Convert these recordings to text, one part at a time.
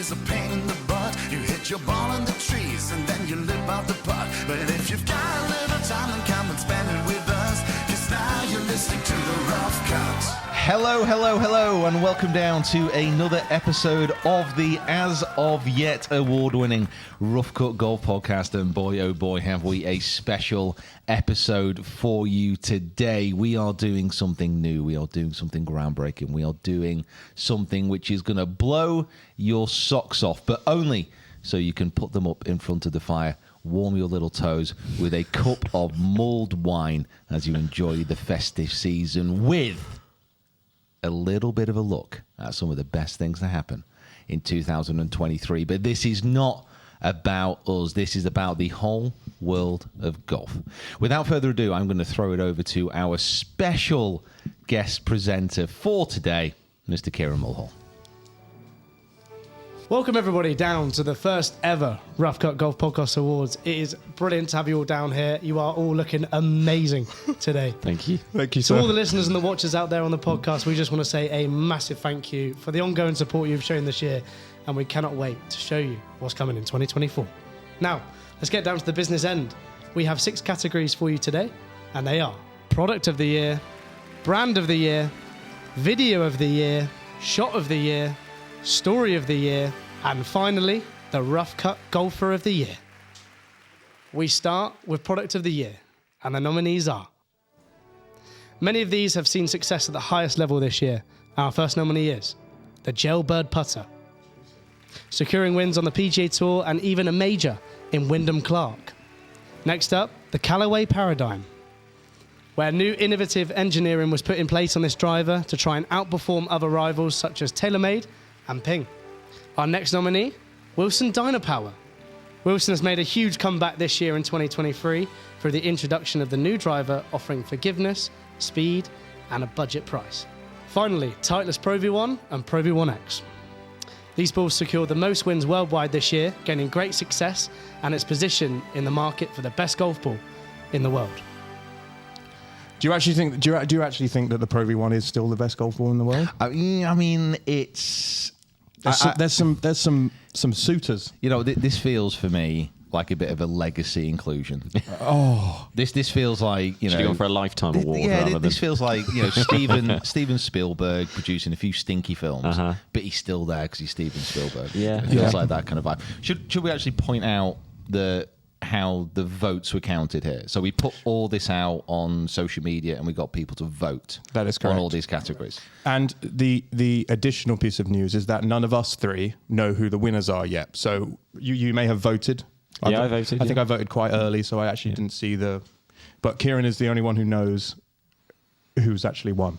is a pain in the butt. You hit your ball in the trees and then you lip out the putt. But if you've got a little time, then come and spend it with us. 'Cause now you're listening to the Rough Cut. Hello, hello, hello, and welcome down to another episode of the As of Yet award-winning Rough Cut Golf Podcast. And boy, oh boy, have we a special episode for you today. We are doing something new. We are doing something groundbreaking. We are doing something which is going to blow your socks off, but only so you can put them up in front of the fire, warm your little toes with a cup of mulled wine as you enjoy the festive season with a little bit of a look at some of the best things that happen in 2023. But this is not about us. This is about the whole world of golf. Without further ado, I'm going to throw it over to our special guest presenter for today, Mr. Kieran Mulhall. Welcome everybody down to the first ever Rough Cut Golf Podcast Awards. It is brilliant to have you all down here. You are all looking amazing today. Thank you. Thank you, To sir. all the listeners and the watchers out there on the podcast, we just want to say a massive thank you for the ongoing support you've shown this year, and we cannot wait to show you what's coming in 2024. Now, let's get down to the business end. We have 6 categories for you today, and they are Product of the Year, Brand of the Year, Video of the Year, Shot of the Year, Story of the Year, and finally, the Rough Cut Golfer of the Year. We start with Product of the Year, and the nominees are... Many of these have seen success at the highest level this year. Our first nominee is the Jailbird Putter, securing wins on the PGA Tour and even a major in Wyndham Clark. Next up, the Callaway Paradigm, where new innovative engineering was put in place on this driver to try and outperform other rivals such as TaylorMade and Ping. Our next nominee, Wilson Dynapower. Wilson has made a huge comeback this year in 2023 through the introduction of the new driver offering forgiveness, speed, and a budget price. Finally, Titleist Pro V1 and Pro V1X. These balls secured the most wins worldwide this year, gaining great success and its position in the market for the best golf ball in the world. Do you actually think that the Pro V1 is still the best golf ball in the world? I mean, it's... There's some suitors. You know, this feels for me like a bit of a legacy inclusion. This feels like, you Should know, have gone for a lifetime award rather this than... feels like, you know, Steven Spielberg producing a few stinky films, but he's still there because he's Steven Spielberg. Yeah. It feels like that kind of vibe. Should we actually point out how the votes were counted here? So we put all this out on social media and we got people to vote. That is on correct. all these categories. And the additional piece of news is that none of us three know who the winners are yet. So you may have voted. Yeah, I voted, I think yeah. I voted quite early, so I actually didn't see the... But Kieran is the only one who knows who's actually won.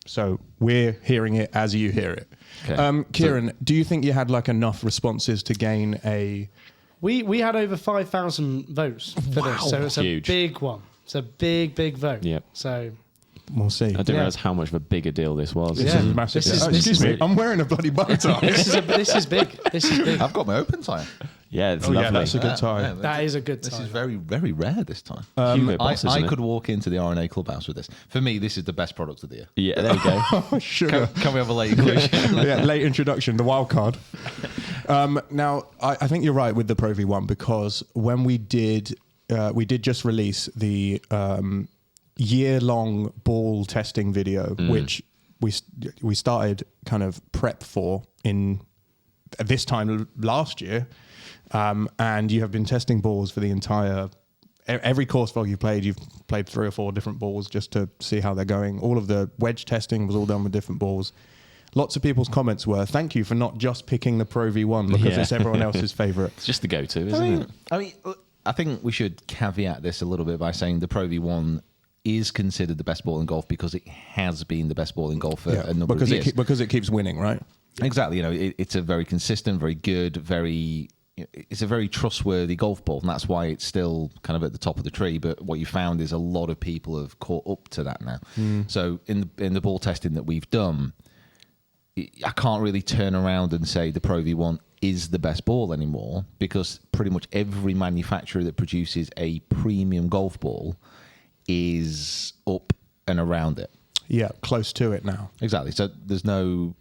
So we're hearing it as you hear it. Okay. Kieran, do you think you had like enough responses to gain a... We had over 5,000 votes for this, so it's a Huge. big one. It's a big vote. Yep. So We'll see. I didn't realise how much of a bigger deal this was. This Yeah. is massive. This is- Oh, this excuse is me, really- I'm wearing a bloody bow tie. this is big. This is big. I've got my open tie. Yeah, it's Oh, yeah, lovely. that's a good tie. Yeah, That is a good This tie. is very, very rare this time. Hugo Boss, I isn't it? could walk into the RNA clubhouse with this. For me, this is the best product of the year. Yeah, there you go. Oh, sugar. Can we have a late inclusion? Yeah, late introduction, the wild card. Now, I think you're right with the Pro V1 because when we did just release the year-long ball testing video, which we started kind of prep for in this time last year, and you have been testing balls for the entire... Every course vlog you've played 3 or 4 different balls just to see how they're going. All of the wedge testing was all done with different balls. Lots of people's comments were, thank you for not just picking the Pro V1 because Yeah. it's everyone else's favourite. It's just the go-to, isn't it? I think we should caveat this a little bit by saying the Pro V1 is considered the best ball in golf because it has been the best ball in golf for a number of years. Because it keeps winning, right? Exactly. You know, it's a very consistent, very good, it's a very trustworthy golf ball, and that's why it's still kind of at the top of the tree. But what you found is a lot of people have caught up to that now. So in the ball testing that we've done, I can't really turn around and say the Pro V1 is the best ball anymore because pretty much every manufacturer that produces a premium golf ball is up and around it. Yeah, close to it now. Exactly. So there's no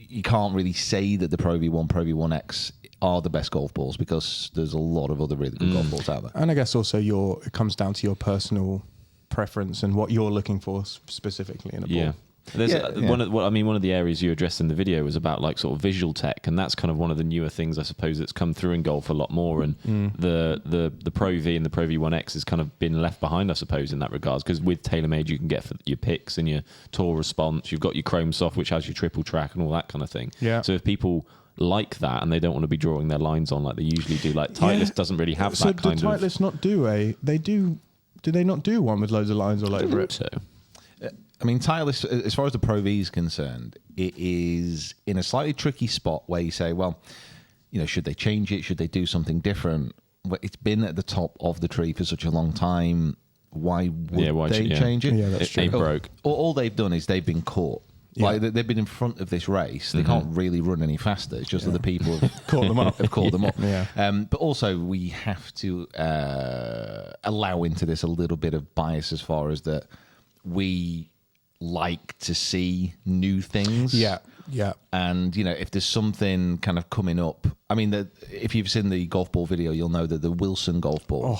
you can't really say that the Pro V1, Pro V1X are the best golf balls because there's a lot of other really good golf balls out there. And I guess also it comes down to your personal preference and what you're looking for specifically in a ball. Yeah. There's Yeah. one of the areas you addressed in the video was about like sort of visual tech, and that's kind of one of the newer things I suppose that's come through in golf a lot more. And the Pro V and the Pro V1X has kind of been left behind, I suppose, in that regards, because with TaylorMade you can get for your picks and your tour response. You've got your Chrome Soft, which has your triple track and all that kind of thing. Yeah. So if people like that and they don't want to be drawing their lines on like they usually do, like Titleist doesn't really have so that kind did of. Titleist not do do they not do one with loads of lines all over it? So I mean, Titleist, as far as the Pro V is concerned, it is in a slightly tricky spot where you say, well, should they change it? Should they do something different? Well, it's been at the top of the tree for such a long time. Why would they change it? Yeah, that's true. It broke. All they've done is they've been caught. Yeah. Like they've been in front of this race. They can't really run any faster. It's just that the people have Caught them up. Have caught them up. Yeah. But also we have to allow into this a little bit of bias as far as that we like to see new things. Yeah. And if there's something kind of coming up, I mean, if you've seen the golf ball video, you'll know that the Wilson golf ball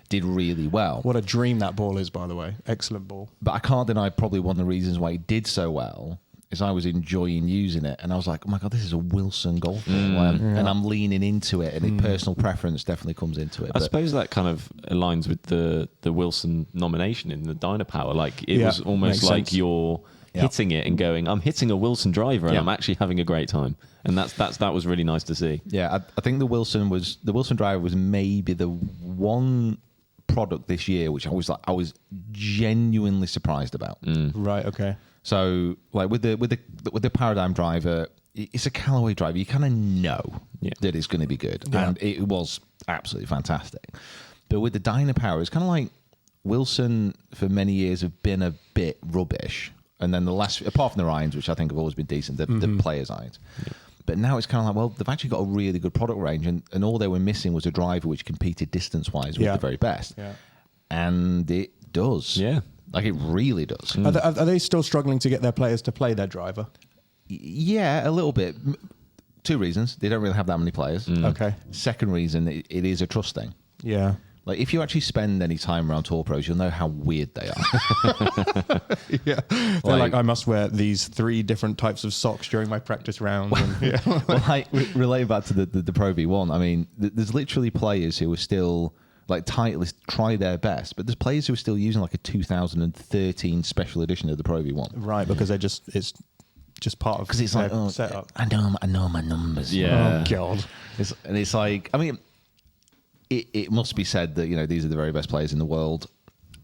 did really well. What a dream that ball is, by the way. Excellent ball. But I can't deny probably one of the reasons why it did so well is I was enjoying using it, and I was like, oh my god, this is a Wilson golf ball, and I'm leaning into it, and the personal preference definitely comes into it. I suppose that kind of aligns with the Wilson nomination in the Dynapower. Like it was almost makes like sense. you're hitting it and going, I'm hitting a Wilson driver and I'm actually having a great time. And that was really nice to see. Yeah, I think the Wilson driver was maybe the one product this year which I was genuinely surprised about. Right. Okay. So like with the Paradigm driver, it's a Callaway driver. You kind of know that it's going to be good, and it was absolutely fantastic. But with the Dynapower, it's kind of like Wilson for many years have been a bit rubbish, and then apart from the irons, which I think have always been decent, the players' irons. Yeah. But now it's kind of like, well, they've actually got a really good product range, and all they were missing was a driver which competed distance-wise with the very best. Yeah. And it does. Yeah. Like, it really does. Are they still struggling to get their players to play their driver? Yeah, a little bit. Two reasons. They don't really have that many players. Okay. Second reason, it is a trust thing. Yeah. Like, if you actually spend any time around Tour Pros, you'll know how weird they are. Yeah. They're like, I must wear these 3 different types of socks during my practice round. And, Well, like, relating back to the Pro V1, I mean, there's literally players who are still, like, Titleist try their best, but there's players who are still using, like, a 2013 special edition of the Pro V1. right, because it's just part of Because it's like, their setup. I know my numbers. Yeah. Oh, God. It's like, I mean, it must be said that, these are the very best players in the world.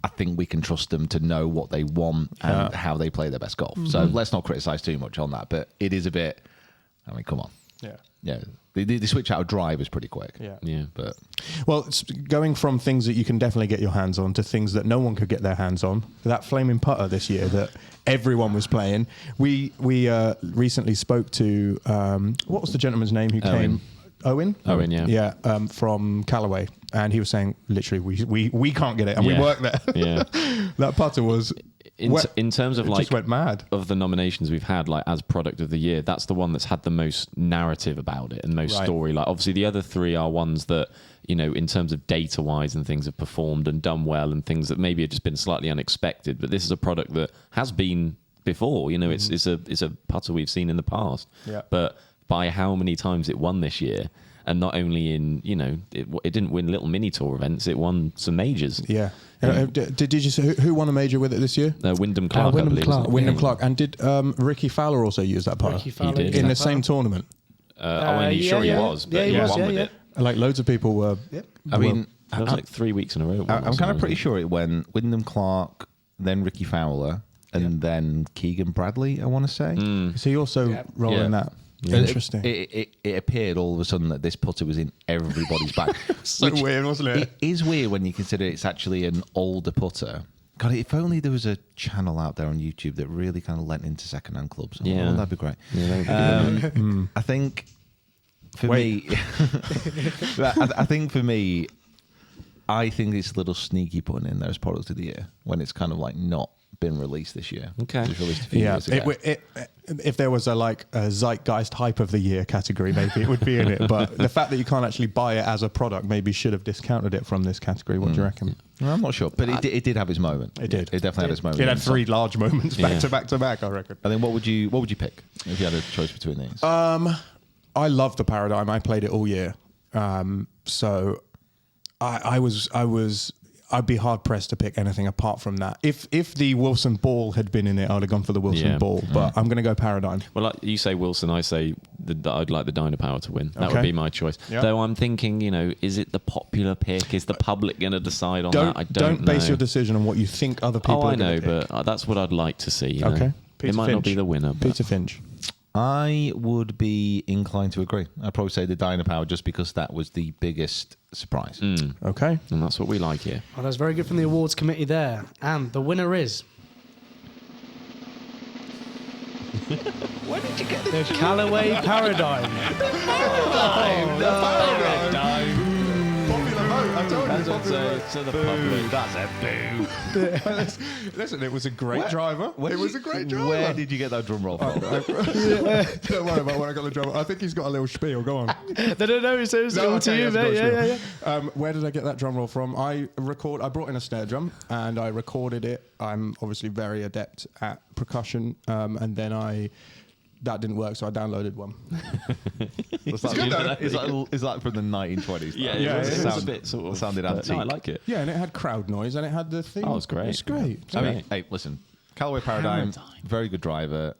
I think we can trust them to know what they want and how they play their best golf. So let's not criticize too much on that, but it is a bit, I mean, come on. Yeah. Yeah. The switch out of drive is pretty quick. Yeah. Yeah. But Well, it's going from things that you can definitely get your hands on to things that no one could get their hands on. That flaming putter this year that everyone was playing. We recently spoke to what was the gentleman's name who came? Owen, yeah. From Callaway, and he was saying literally we can't get it, and we Yeah. work there. Yeah. That putter was in terms of it like just went mad. of the nominations we've had, like as product of the year, that's the one that's had the most narrative about it and most Right. story. Like obviously the other 3 are ones that, in terms of data wise and things have performed and done well and things that maybe have just been slightly unexpected. But this is a product that has been before, it's a putter we've seen in the past. Yeah. But by how many times it won this year, and not only in it didn't win little mini tour events, it won some majors. Yeah. Did you say who won a major with it this year? Wyndham Clark, Wyndham I believe. Clark. Isn't it? Wyndham Clark. And did Ricky Fowler also use that putter Ricky Fowler did. used in that the same putter. tournament? He was, but he he was, won with yeah. it. Like loads of people were. I mean, That was like 3 weeks in a row. I'm kind of pretty sure it went Wyndham Clark, then Ricky Fowler, and then Keegan Bradley, I want to say. Is he also rolling Yeah. that? And Interesting. It appeared all of a sudden that this putter was in everybody's bag. So weird, wasn't it? It is weird when you consider it's actually an older putter. God, if only there was a channel out there on YouTube that really kind of lent into second-hand clubs. Oh, Yeah. that'd be great. Yeah, that would be I think for me, I think for me, I think it's a little sneaky putting in there as product of the year when it's kind of like not been released this year. Okay. It was released a few Yeah, years ago. if there was a zeitgeist hype of the year category, maybe it would be in it. But the fact that you can't actually buy it as a product maybe should have discounted it from this category. What do you reckon? Well, I'm not sure, but it did have its moment. It did. It definitely had its moment. It had 3 large moments back Yeah. to back to back, I reckon. And then what would you pick if you had a choice between these? I love the Paradigm. I played it all year. So I'd be hard pressed to pick anything apart from that. If the Wilson Ball had been in it, I'd have gone for the Wilson Yeah. Ball. But I'm going to go Paradigm. Well, like you say Wilson, I say that I'd like the Dynapower to win. That Okay. would be my choice. Yep. Though I'm thinking, is it the popular pick? Is the public going to decide on that? I Don't base know. your decision on what you think other people Oh, are I know, going to pick. but that's what I'd like to see. You know? Okay. It might not be the winner. But Peter Finch. I would be inclined to agree. I'd probably say the Dynapower just because that was the biggest surprise. Okay. and that's what we like here. Well, that's very good from the awards committee there. And the winner is Where did you get the Callaway Paradigm. Popular vote. I told you. To the public. That's a boo. Listen, it was a great driver. It was a great driver. Where did you get that drum roll from? Don't worry about when I got the driver. I think he's got a little spiel. Go on. They don't know, it's all to you, yes, mate. got a Yeah. spiel. Where did I get that drum roll from? I brought in a snare drum and I recorded it. I'm obviously very adept at percussion, and then that didn't work, so I downloaded one. Is that from the 1920s? Yeah, Yeah, it was, it it was sound- a bit sort of. sounded but antique. No, I like it. Yeah, and it had crowd noise and it had the thing. Oh, it's great. It's great. I mean, hey, listen, Callaway Paradigm, Paradigm. very good driver.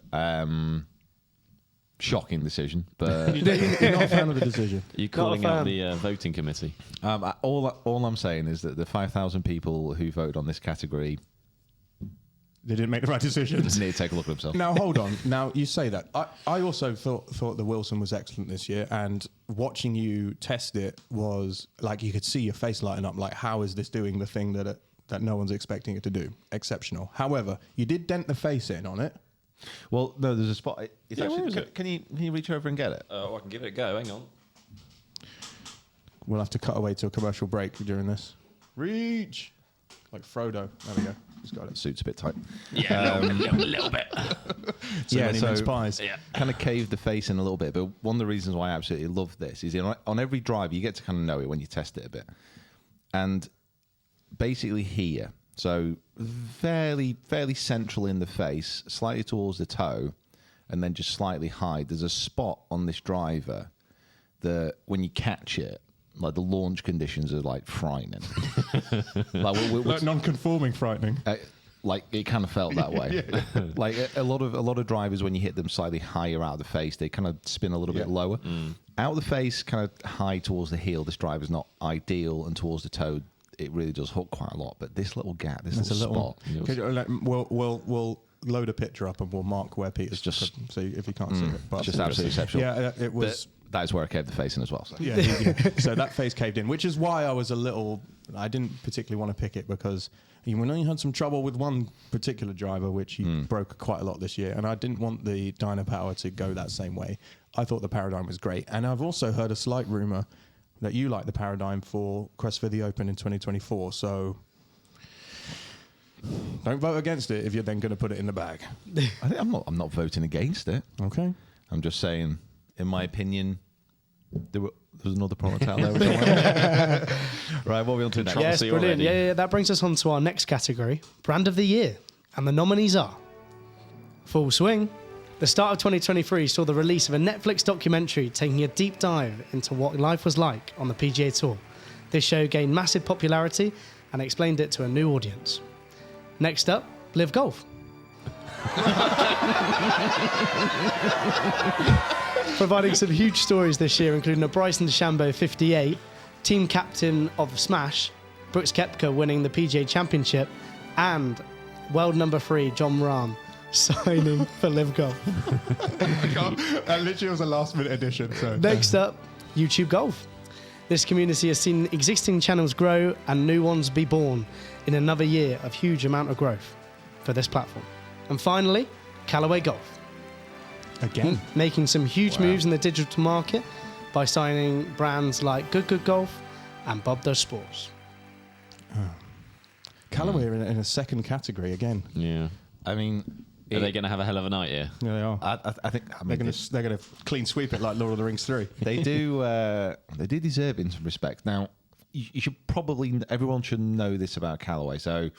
Shocking decision, but You're not a fan of the decision. You're calling fan. out the voting committee. all I'm saying is that the 5,000 people who voted on this category They didn't make the right decision. need to take a look at themselves. Now hold on. Now you say that. I also thought the Wilson was excellent this year, and watching you test it was like you could see your face lighting up. Like, how is this doing the thing that no one's expecting it to do? Exceptional. However, you did dent the face in on it. Well, no, there's a spot. It's Yeah, actually, where is it? Can you reach over and get it? I can give it a go. Hang on. We'll have to cut away to a commercial break during this. Reach, like Frodo. There we go. He's got it. Suit's a bit tight. Yeah, a little bit. Yeah, so spies. Yeah. Kind of caved the face in a little bit, but one of the reasons why I absolutely love this is on every drive you get to kind of know it when you test it a bit, and basically here, so fairly central in the face, slightly towards the toe, and then just slightly high. There's a spot on this driver that when you catch it, like the launch conditions are like frightening. Like Like non-conforming, frightening. like it kind of felt that way. Like a lot of drivers, when you hit them slightly higher out of the face, they kind of spin a little bit lower. Out of the face, kind of high towards the heel. This driver's not ideal, and towards the toe, it really does hook quite a lot. But this little gap, this There's a little little. spot, We'll load a picture up and we'll mark where Peter's just- so if you can't see it. But it's just absolutely exceptional. Yeah, it was. That is where I caved the face in as well. So. Yeah, so that face caved in, which is why I was a little. I didn't particularly want to pick it because you had some trouble with one particular driver, which he broke quite a lot this year, and I didn't want the Dynapower to go that same way. I thought the Paradigm was great, and I've also heard a slight rumor that you like the Paradigm for Quest for the Open in 2024. So don't vote against it if you're then going to put it in the bag. I think I'm not voting against it. Okay. I'm just saying, in my opinion, there's another product out there. Right, what are we on to next? Yes, Controversy brilliant. already. Yeah. That brings us on to our next category, Brand of the Year. And the nominees are Full Swing. The start of 2023 saw the release of a Netflix documentary taking a deep dive into what life was like on the PGA Tour. This show gained massive popularity and explained it to a new audience. Next up, Live Golf. Providing some huge stories this year, including a Bryson DeChambeau 58, team captain of Smash, Brooks Koepka winning the PGA Championship, and world number 3, John Rahm, signing for Live Golf. That literally was a last-minute addition. So. Next up, YouTube Golf. This community has seen existing channels grow and new ones be born in another year of huge amount of growth for this platform. And finally, Callaway Golf, Again. making some huge moves in the digital market by signing brands like Good Golf and Bob Does Sports. Callaway are in a second category again. Yeah. I mean, Are they going to have a hell of a night here? Yeah, they are. I think They're gonna clean sweep it like Lord of the Rings 3. they do. They do deserve it in some respect. Now, you should probably everyone should know this about Callaway. So,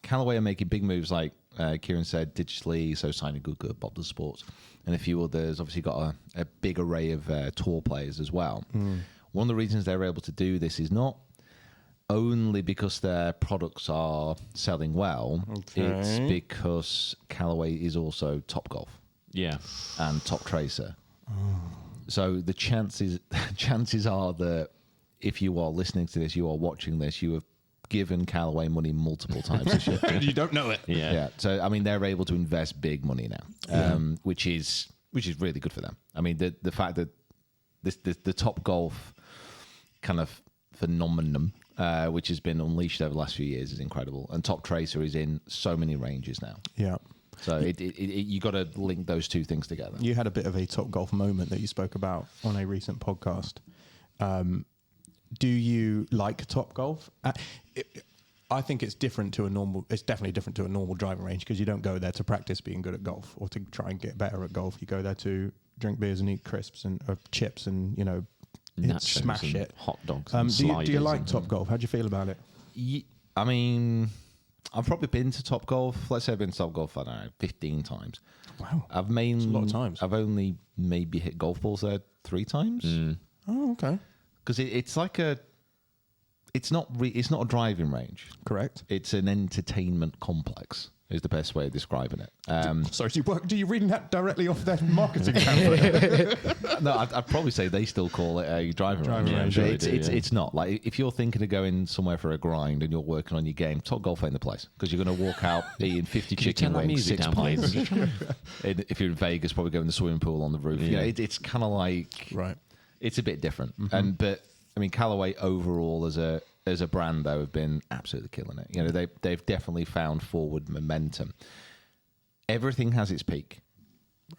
Callaway are making big moves, like Kieran said, digitally. So, signing Good, Bob Does Sports, and a few others. Obviously, got a big array of tour players as well. One of the reasons they're able to do this is not only because their products are selling well. Okay. It's because Callaway is also Topgolf Yeah. and Top Tracer. So the chances are that if you are listening to this, you are watching this, you have given Callaway money multiple times this year. You don't know it. Yeah. Yeah. So I mean, they're able to invest big money now, which is really good for them. I mean, the fact that the Top Golf kind of phenomenon, which has been unleashed over the last few years, is incredible. And Top Tracer is in so many ranges now. Yeah. So you got to link those two things together. You had a bit of a Top Golf moment that you spoke about on a recent podcast. Do you like Top Golf? I think it's different to a normal. It's definitely different to a normal driving range because you don't go there to practice being good at golf or to try and get better at golf. You go there to drink beers and eat crisps and chips and Nachos smash and it. hot dogs and Do you sliders like and- Top Golf? How do you feel about it? I mean, I've probably been to Top Golf. Let's say I've been to Top Golf, I don't know, 15 times. Wow. That's a lot of times. I've only maybe hit golf balls there 3 times. Oh, okay. Because it's like it's not a driving range. Correct. It's an entertainment complex. Is the best way of describing it. Sorry, do you reading that directly off their marketing pamphlet? No, I'd probably say they still call it a driving range. range, But yeah. it's not. Like, if you're thinking of going somewhere for a grind and you're working on your game, Top Golf ain't the place, because you're going to walk out eating 50 Can you chicken turn that wings, music 6 down, pints. please? If you're in Vegas, probably go in the swimming pool on the roof. Yeah. It's kind of like Right. It's a bit different. But I mean, Callaway overall as a brand though have been absolutely killing it. They've definitely found forward momentum. Everything has its peak.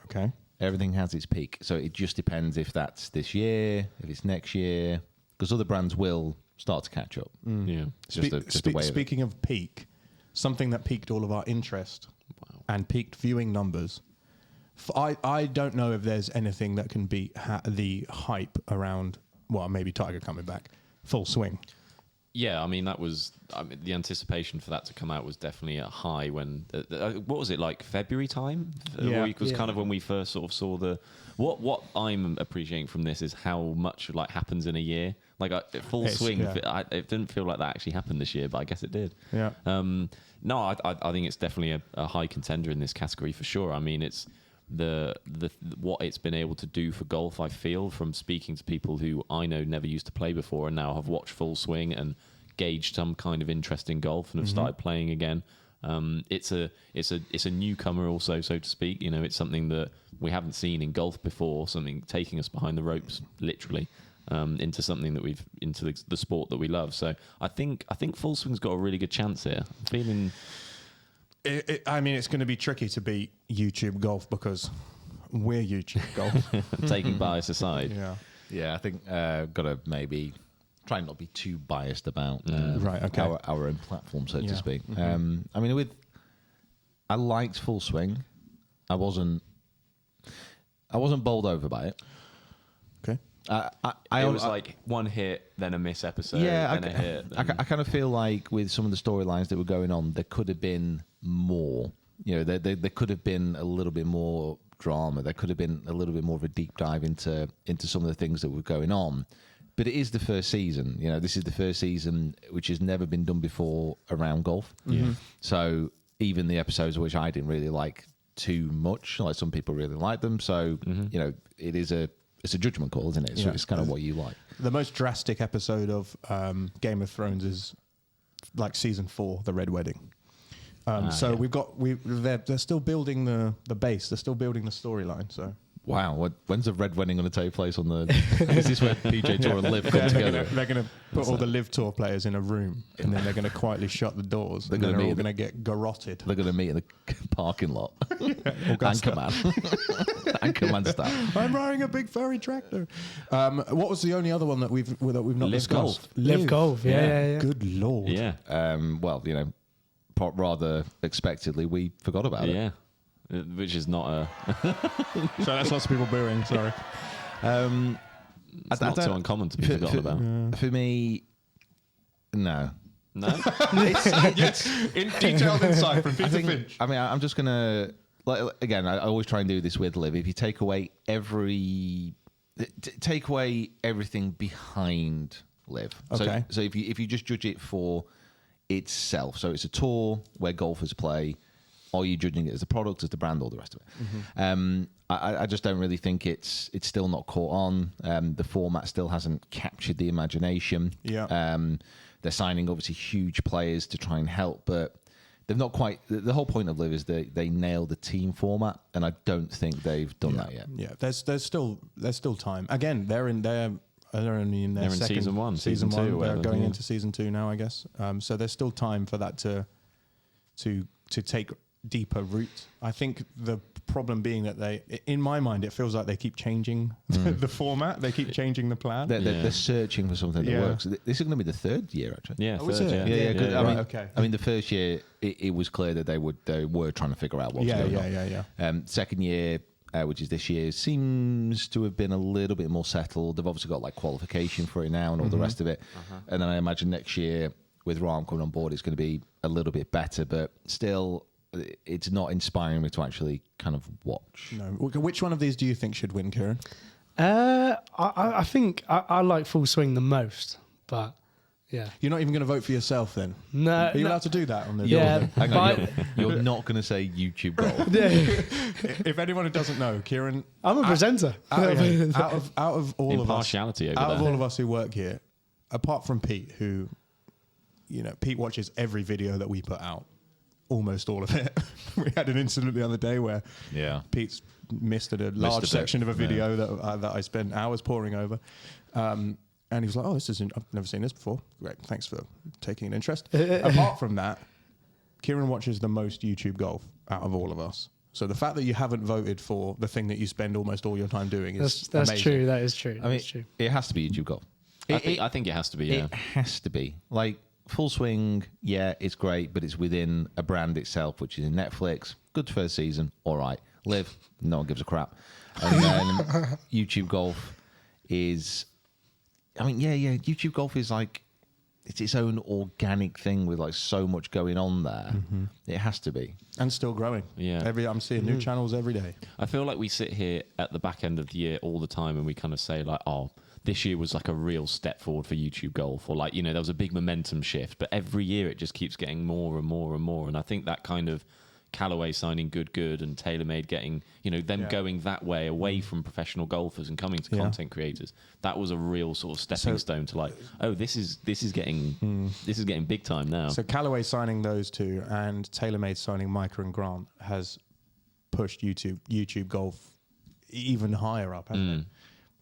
Okay. Everything has its peak. So it just depends if that's this year, if it's next year, because other brands will start to catch up. Yeah. It's just a way of it. Speaking of peak, something that piqued all of our interest and peaked viewing numbers. I don't know if there's anything that can beat the hype around, well, maybe Tiger coming back, Full Swing. Yeah, I mean the anticipation for that to come out was definitely at high when what was it, like February time? Yeah. Was kind of when we first sort of saw the what I'm appreciating from this is how much like happens in a year. Like Full Swing, yeah. it didn't feel like that actually happened this year, but I guess it did. Yeah. No, I think it's definitely a high contender in this category for sure. I mean, it's the what it's been able to do for golf. I feel from speaking to people who I know never used to play before and now have watched Full Swing and gauged some kind of interest in golf and have started playing again. It's a newcomer also, so to speak. It's something that we haven't seen in golf before. Something taking us behind the ropes, literally, into something that into the sport that we love. So I think Full Swing's got a really good chance here. I'm feeling. I mean, it's going to be tricky to beat YouTube Golf because we're YouTube Golf. Taking bias aside. Yeah. Yeah, I think got to maybe try and not be too biased about Right, okay. our own platform, so Yeah. to speak. I mean, I liked Full Swing. I wasn't bowled over by it. Okay. It was like one hit, then a miss episode, then a hit. I kind of feel like with some of the storylines that were going on, there could have been more. There could have been a little bit more drama. There could have been a little bit more of a deep dive into some of the things that were going on. But it is the first season. This is the first season which has never been done before around golf. Yeah. So even the episodes which I didn't really like too much, like some people really like them. So it's a judgment call, isn't it? So Yeah. it's kind of what you like. The most drastic episode of Game of Thrones is like season 4, the Red Wedding. So yeah. they're still building the base. They're still building the storyline. So Wow, when's the Red Wedding going to take place on the? Is this where PJ Tour and Liv come together? they're going to put all the Live Tour players in a room, and then they're going to quietly shut the doors. They're They're gonna all meet going to get garroted. They're going to meet in the parking lot. Augusta. Anchorman, Anchorman style. I'm riding a big furry tractor. What was the only other one that we've not Live discussed? Golf. Live Golf, yeah. Good lord. Yeah. Well, rather expectedly, we forgot about it. Yeah. which is not a. So that's lots of people booing. Sorry. It's not so uncommon to be forgotten about. For me, no. No. It's in detailed insight from Peter I think, Finch. I mean, I'm just gonna again. I always try and do this with Liv. If you take away everything behind Liv. Okay. So if you just judge it for itself, so it's a tour where golfers play. Are you judging it as a product, as the brand, all the rest of it? I just don't really think it's still not caught on. The format still hasn't captured the imagination. Yeah. They're signing obviously huge players to try and help, but they've not quite. The whole point of Liv is they nailed the team format, and I don't think they've done that yet. Yeah, there's still time. Again, they're only in their They're in second season one, season season two, one. They're whatever, going yeah. into season 2 now, I guess. So there's still time for that to take deeper root. I think the problem being that in my mind, it feels like they keep changing the format. They keep changing the plan. They're searching for something that Yeah. works. This is going to be the third year, actually. Yeah, Oh, is third, it? yeah. Yeah, good. yeah, I mean, right, okay. I mean, the first year it was clear that they were trying to figure out what was going on. Yeah. Second year, which is this year, seems to have been a little bit more settled. They've obviously got like qualification for it now and all the rest of it. And then I imagine next year with Rahm coming on board, it's going to be a little bit better, but still, it's not inspiring me to actually kind of watch. No. Which one of these do you think should win, Kieran? I think I like Full Swing the most, but yeah. You're not even going to vote for yourself then? No. Are you no. allowed to do that on the Yeah. Hang on, but- you're not going to say YouTube golf. If anyone who doesn't know, Kieran, I'm a presenter. out of all of us, Impartiality over out of there. all of us who work here, apart from Pete, who, Pete watches every video that we put out, almost all of it. We had an incident the other day where Yeah. Pete's missed a a large bit, section of a video that I spent hours poring over. And he was like, "Oh, I've never seen this before. Great, thanks for taking an interest." Apart from that, Kieran watches the most YouTube golf out of all of us. So the fact that you haven't voted for the thing that you spend almost all your time doing is That's amazing. true. That is true. I mean, That's true. it has to be YouTube golf. I think it has to be. Yeah. It has to be. Like, Full Swing, yeah, it's great, but it's within a brand itself, which is in Netflix. Good first season, all right. Live, no one gives a crap. And then YouTube Golf is, I mean, yeah, YouTube Golf is like, it's its own organic thing with like so much going on there. It has to be. And still growing. Yeah. I'm seeing new channels every day. I feel like we sit here at the back end of the year all the time and we kind of say like, oh, this year was like a real step forward for YouTube Golf, or like, there was a big momentum shift, but every year it just keeps getting more and more and more. And I think that kind of Callaway signing Good and TaylorMade getting, them going that way away from professional golfers and coming to content creators. That was a real sort of stepping stone to like, oh, this is getting big time now. So Callaway signing those two and TaylorMade signing Micah and Grant has pushed YouTube Golf even higher up, hasn't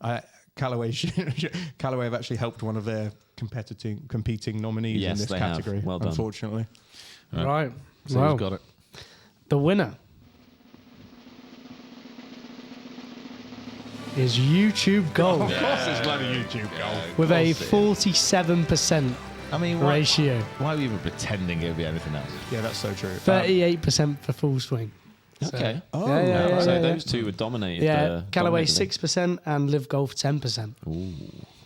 it? Callaway have actually helped one of their competing nominees Yes, in this they have. category. Well done. Unfortunately, Right. So Well, who's got it? the winner is YouTube Golf of course, it's bloody YouTube Golf. with a Of course it is. 47% I mean, ratio. why are we even pretending it would be anything else? Yeah, that's so true. 38% for Full Swing. Okay. Oh, Yeah, yeah, yeah, So yeah. those two would dominate. Yeah, Callaway dominate the thing. 6% and Live Golf 10%. 10%.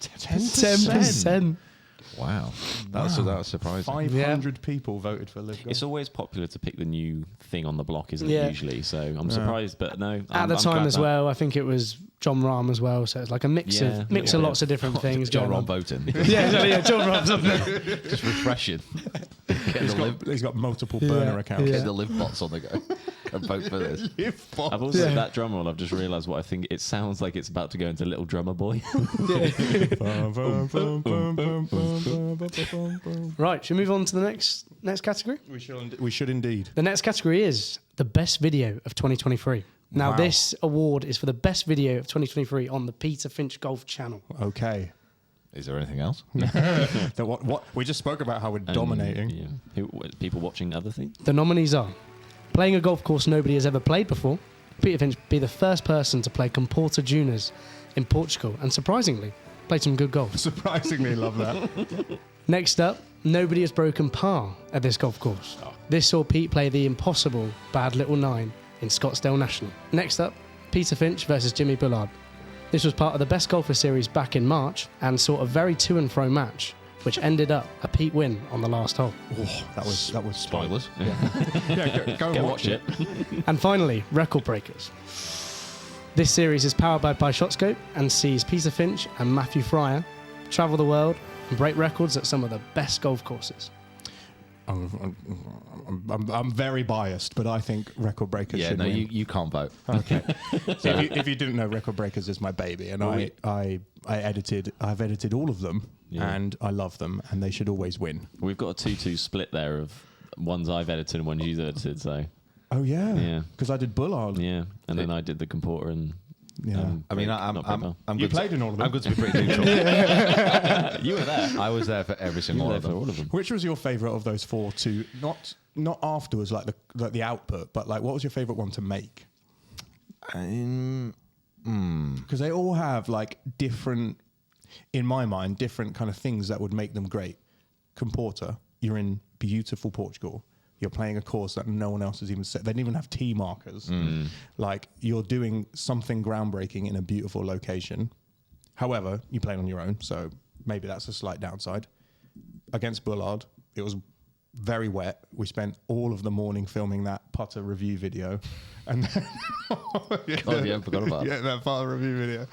10%. Wow. That was surprising. 500 people voted for Live Golf. It's always popular to pick the new thing on the block, isn't Yeah. it? Usually, so I'm surprised, but no. At the time as well, I think it was John Rahm as well. So it's like a mix Yeah, of yeah. lots of different things. John going Ron on. voting. Yeah, John Rahm's up there. Just refreshing. He's got multiple burner accounts. Yeah. Get the live bots on the go. And vote for this. I've also Yeah. that drum roll. I've just realised what I think. It sounds like it's about to go into Little Drummer Boy. Right, should we move on to the next category? We should indeed. The next category is the best video of 2023. Now, Wow. this award is for the best video of 2023 on the Peter Finch Golf channel. Okay. Is there anything else? What we just spoke about how we're dominating. Yeah. People watching other things. The nominees are playing a golf course nobody has ever played before. Peter Finch be the first person to play Comporta Juniors in Portugal, and surprisingly, played some good golf. Surprisingly, love that. Next up, nobody has broken par at this golf course. This saw Pete play the impossible bad little 9 in Scottsdale National. Next up, Peter Finch versus Jimmy Bullard. This was part of the Best Golfer series back in March and saw a very to and fro match, which ended up a Pete win on the last hole. Oh, that was Spoilers. Yeah, go and Go watch it. And finally, Record Breakers. This series is powered by ShotScope and sees Peter Finch and Matthew Fryer travel the world and break records at some of the best golf courses. I'm very biased, but I think Record Breakers Yeah, should no, win. you can't vote. Okay. So if you didn't know, Record Breakers is my baby, and I've edited all of them, Yeah. and I love them, and they should always win. We've got a 2-2 split there of ones I've edited and ones you've edited. So Oh yeah, Yeah. because I did Bullard. yeah, and then I did the comporter and. Yeah. I mean, not very well. I'm You good played in all of them. I'm good to be pretty neutral. You were there. I was there for every You single were one there of for them. all of them. Which was your favourite of those four? To not afterwards, like the output, but like what was your favourite one to make? Because they all have like different, in my mind, different kind of things that would make them great. Comporter, you're in beautiful Portugal. You're playing a course that no one else has even set. They didn't even have tee markers. Like you're doing something groundbreaking in a beautiful location. However, you played on your own, so maybe that's a slight downside. Against Bullard, it was very wet. We spent all of the morning filming that putter review video, and then God, yeah, I forgot about that. yeah, that putter review video.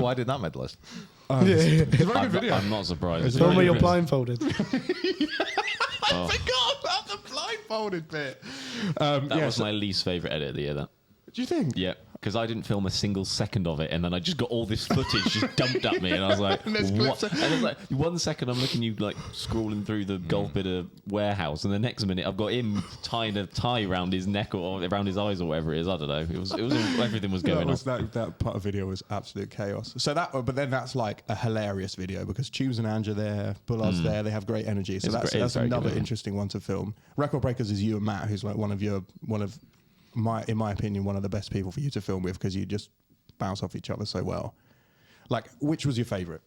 Why did that medalist? It's a very good video. I'm not surprised. Film where you're blindfolded. I forgot about the blindfolded bit. That yeah, was so- my least favourite edit of the year. That. Do you think? Yeah, because I didn't film a single second of it, and then I just got all this footage just dumped at me, and I was like, There's "What?" clips. And then like 1 second, I'm looking you like scrolling through the golf bit of warehouse, and the next minute, I've got him tying a tie around his neck or around his eyes or whatever it is. I don't know. It was everything was going That putter video was absolute chaos. So but then that's like a hilarious video because Tubes and Ange are there, Bullard's there. They have great energy. So It's that's very good, another yeah. interesting one to film. Record Breakers is you and Matt, who's like in my opinion, one of the best people for you to film with because you just bounce off each other so well. Like, which was your favourite?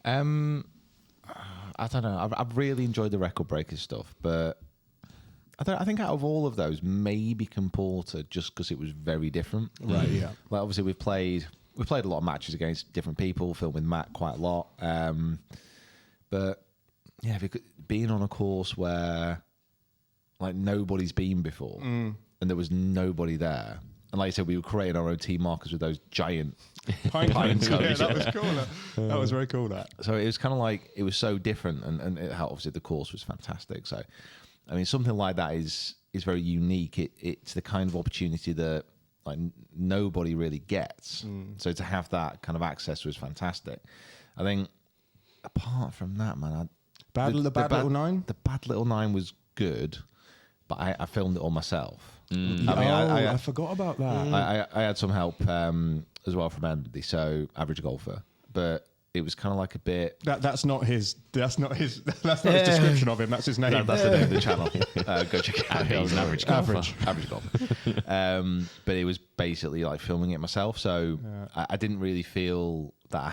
I don't know. I've really enjoyed the Record Breakers stuff, but I think out of all of those, maybe Comporter, just because it was very different. Right, yeah. Like obviously we played a lot of matches against different people, filmed with Matt quite a lot. But yeah, being on a course where like nobody's been before and there was nobody there. And like I said, we were creating our own team markers with those giant Pine cones. cones. Yeah, that was cool. That was very cool. That. So it was kind of like, it was so different, and obviously the course was fantastic. So, I mean, something like that is very unique. It's the kind of opportunity that like nobody really gets. So to have that kind of access was fantastic. I think apart from that, man, Bad Little Nine? The Bad Little Nine was good, but I filmed it all myself. I mean, I forgot about that. I had some help as well from Andy, so Average Golfer, but it was kind of like a bit. That's not his description of him. That's his name. That's the name of the channel. Go check it out. He's an average golfer. Average golfer. But it was basically like filming it myself, so I didn't really feel that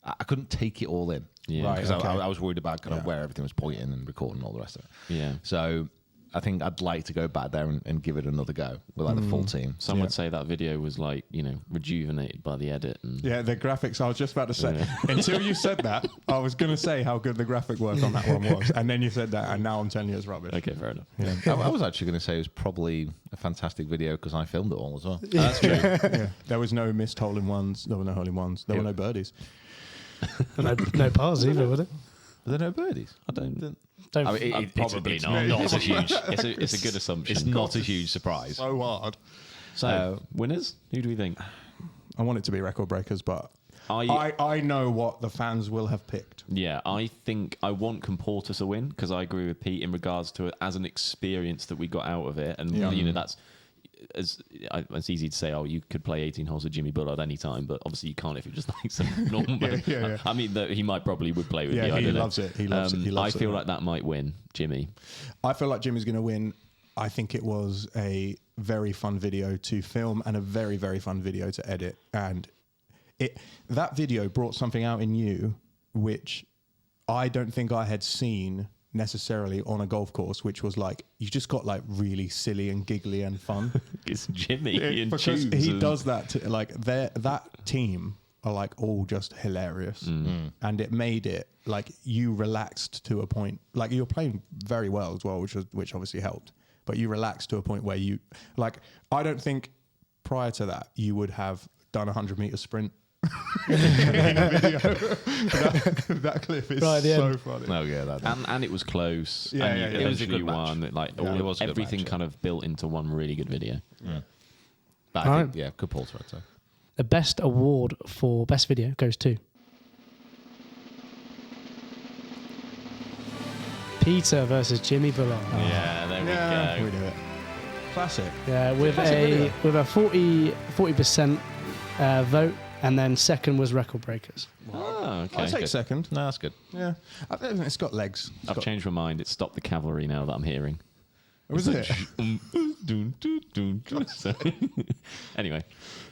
I couldn't take it all in. Yeah. Right, Because okay. I was worried about kind of where everything was pointing and recording and all the rest of it. Yeah. So I think I'd like to go back there and give it another go with like the full team. Some would say that video was like, rejuvenated by the edit. And Yeah, the graphics. I was just about to say. Until you said that, I was going to say how good the graphic work on that one was, and then you said that, and now I'm telling you it's rubbish. Okay, fair enough. I was actually going to say it was probably a fantastic video because I filmed it all as well. That's true. Yeah. There was no missed hole in ones. There were no hole in ones. There were no birdies. No pars either, would it? Were there no birdies? I don't. Don't. I mean, Probably it's not. not It's a a huge. It's a good assumption. It's not a huge surprise. So hard. So winners, who do we think? I want it to be Record Breakers, but I I know what the fans will have picked. Yeah, I think I want Comporter to win because I agree with Pete in regards to it as an experience that we got out of it, and that's it's easy to say, oh, you could play 18 holes with Jimmy Bullard any time, but obviously you can't if you're just like some normal. Yeah. I mean, he probably would play with Yeah, you. I he don't know. loves it. He loves it. He loves I feel it. like that might win, Jimmy. I feel like Jimmy's going to win. I think it was a very fun video to film and a very, very fun video to edit. And that video brought something out in you, which I don't think I had seen necessarily on a golf course, which was like you just got like really silly and giggly and fun. It's Jimmy and Because Tubes he and- does that to, like that team are like all just hilarious, and it made it like you relaxed to a point. Like you were playing very well as well, which obviously helped. But you relaxed to a point where you like. I don't think prior to that you would have done a 100-meter sprint. that clip is Right at the so end. funny. Oh yeah, that. And it was close. Yeah, and yeah, you yeah. It was a good eventually match. won. Like Yeah, it was a good everything match, yeah. kind of built into one really good video. But All I think, right. yeah, Kapulta, I'd say. The best award for best video goes to Peter versus Jimmy Bullard. Yeah, there Yeah, we we go. do it. Classic. Yeah, with Classic a 40% vote, and then second was Record Breakers. Oh, okay. I'll take second. No, that's good. Yeah, I think it's got legs. It's I've got- changed my mind. It's Stop the Cavalry now that I'm hearing. Was it? So- anyway,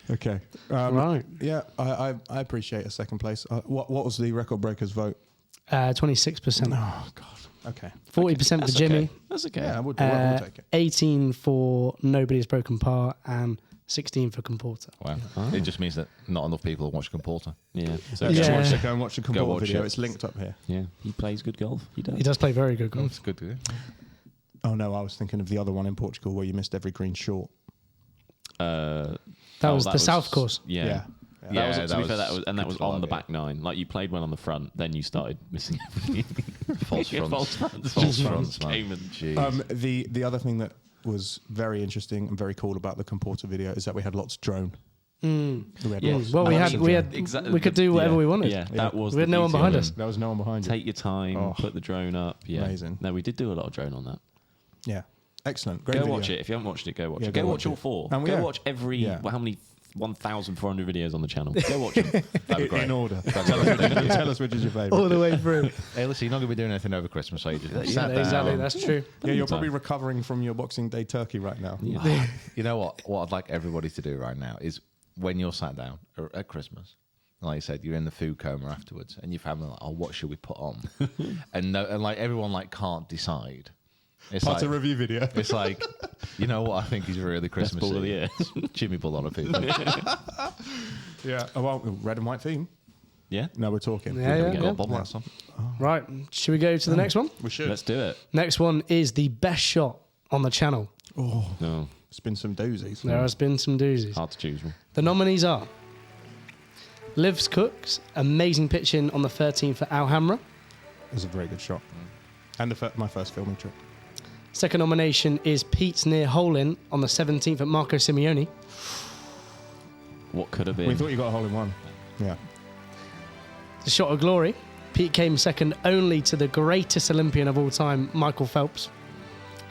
Okay. Right. Yeah, I appreciate a second place. What was the Record Breakers vote? 26%. Oh God. Okay. 40% for that's Jimmy. okay. That's okay. Yeah, we'll take it. 18 for Nobody's Broken Par, and 16 for Comporter. Wow. It just means that not enough people watch Kapulta. Yeah. So Okay, Yeah. Go and watch the Comport watch video. it. It's linked up here. yeah, he plays good golf. He does. He does play very good golf. It's good to do. Oh no, I was thinking of the other one in Portugal where you missed every green short. That was the South course. Yeah. Yeah. That Yeah, was, to that be fair, was that was, and that good was plug, on the yeah. back nine. Like you played well on the front, then you started missing everything. False Yeah, fronts. false fronts. False fronts, man. Came and- Jeez. The other thing that was very interesting and very cool about the Comporter video is that we had lots of drone. We had Yeah, lots. well, we lots had of we drone. had Exactly. we could do whatever Yeah. we wanted. Yeah, that was. We had the no one beauty behind of us. it. There was no one behind you. Take your time, Oh. put the drone up. Yeah, Amazing. No, we did do a lot of drone on that. Yeah, excellent. Great Go video. watch it if you haven't watched it. Go watch Yeah, it. go Go watch watch all it. four. And we Go are. watch every. Yeah. How many? 1,400 videos on the channel. Go watch them. That'd be great. In order. Tell us which is your favourite. All the way through. Hey, listen, you're not going to be doing anything over Christmas, are you? Just Yeah, sat down. exactly. That's true. Yeah, you're Time. probably recovering from your Boxing Day turkey right now. Yeah. You know what? What I'd like everybody to do right now is when you're sat down at Christmas, like you said, you're in the food coma afterwards, and your family are like, "Oh, what should we put on?" and like everyone like can't decide. It's Part like, of review video. It's like, you know what I think is really Christmassy? ball of the year. Jimmy Bull on a people. Yeah. Oh, well, red and white theme. Yeah. No, we're talking. Yeah, yeah, Got yeah. Bob last time. Right. Should we go to the next one? We should. Let's do it. Next one is the best shot on the channel. No, It's been some doozies. There has been some doozies. hard to choose one. The nominees are Liv's Cooks, amazing pitching on the 13th at Alhambra. It was a very good shot. And my first filming trip. Second nomination is Pete's near hole in on the 17th at Marco Simeone. What could have been? We thought you got a hole in one. Yeah. The shot of glory. Pete came second only to the greatest Olympian of all time, Michael Phelps,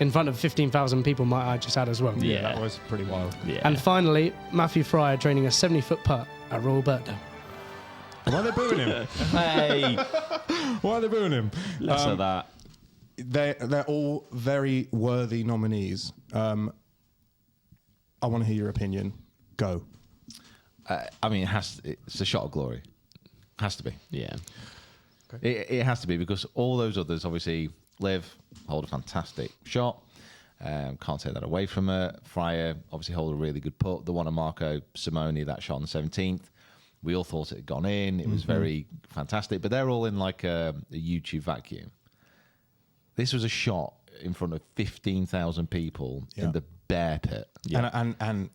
in front of 15,000 people, might I just add as well. Yeah. That was pretty wild. yeah. And finally, Matthew Fryer draining a 70-foot putt at Royal Birkdale. Why are they booing him? hey, Why are they booing him? less of that. They're all very worthy nominees. I want to hear your opinion. Go. I mean, it's a shot of glory. Has to be. Yeah. It has to be because all those others, obviously, Liv hold a fantastic shot. Can't take that away from her. Fryer obviously hold a really good putt. The one of Marco Simone, that shot on the 17th, we all thought it had gone in. It was very fantastic. But they're all in like a YouTube vacuum. This was a shot in front of 15,000 people Yeah. in the bear pit. Yeah. And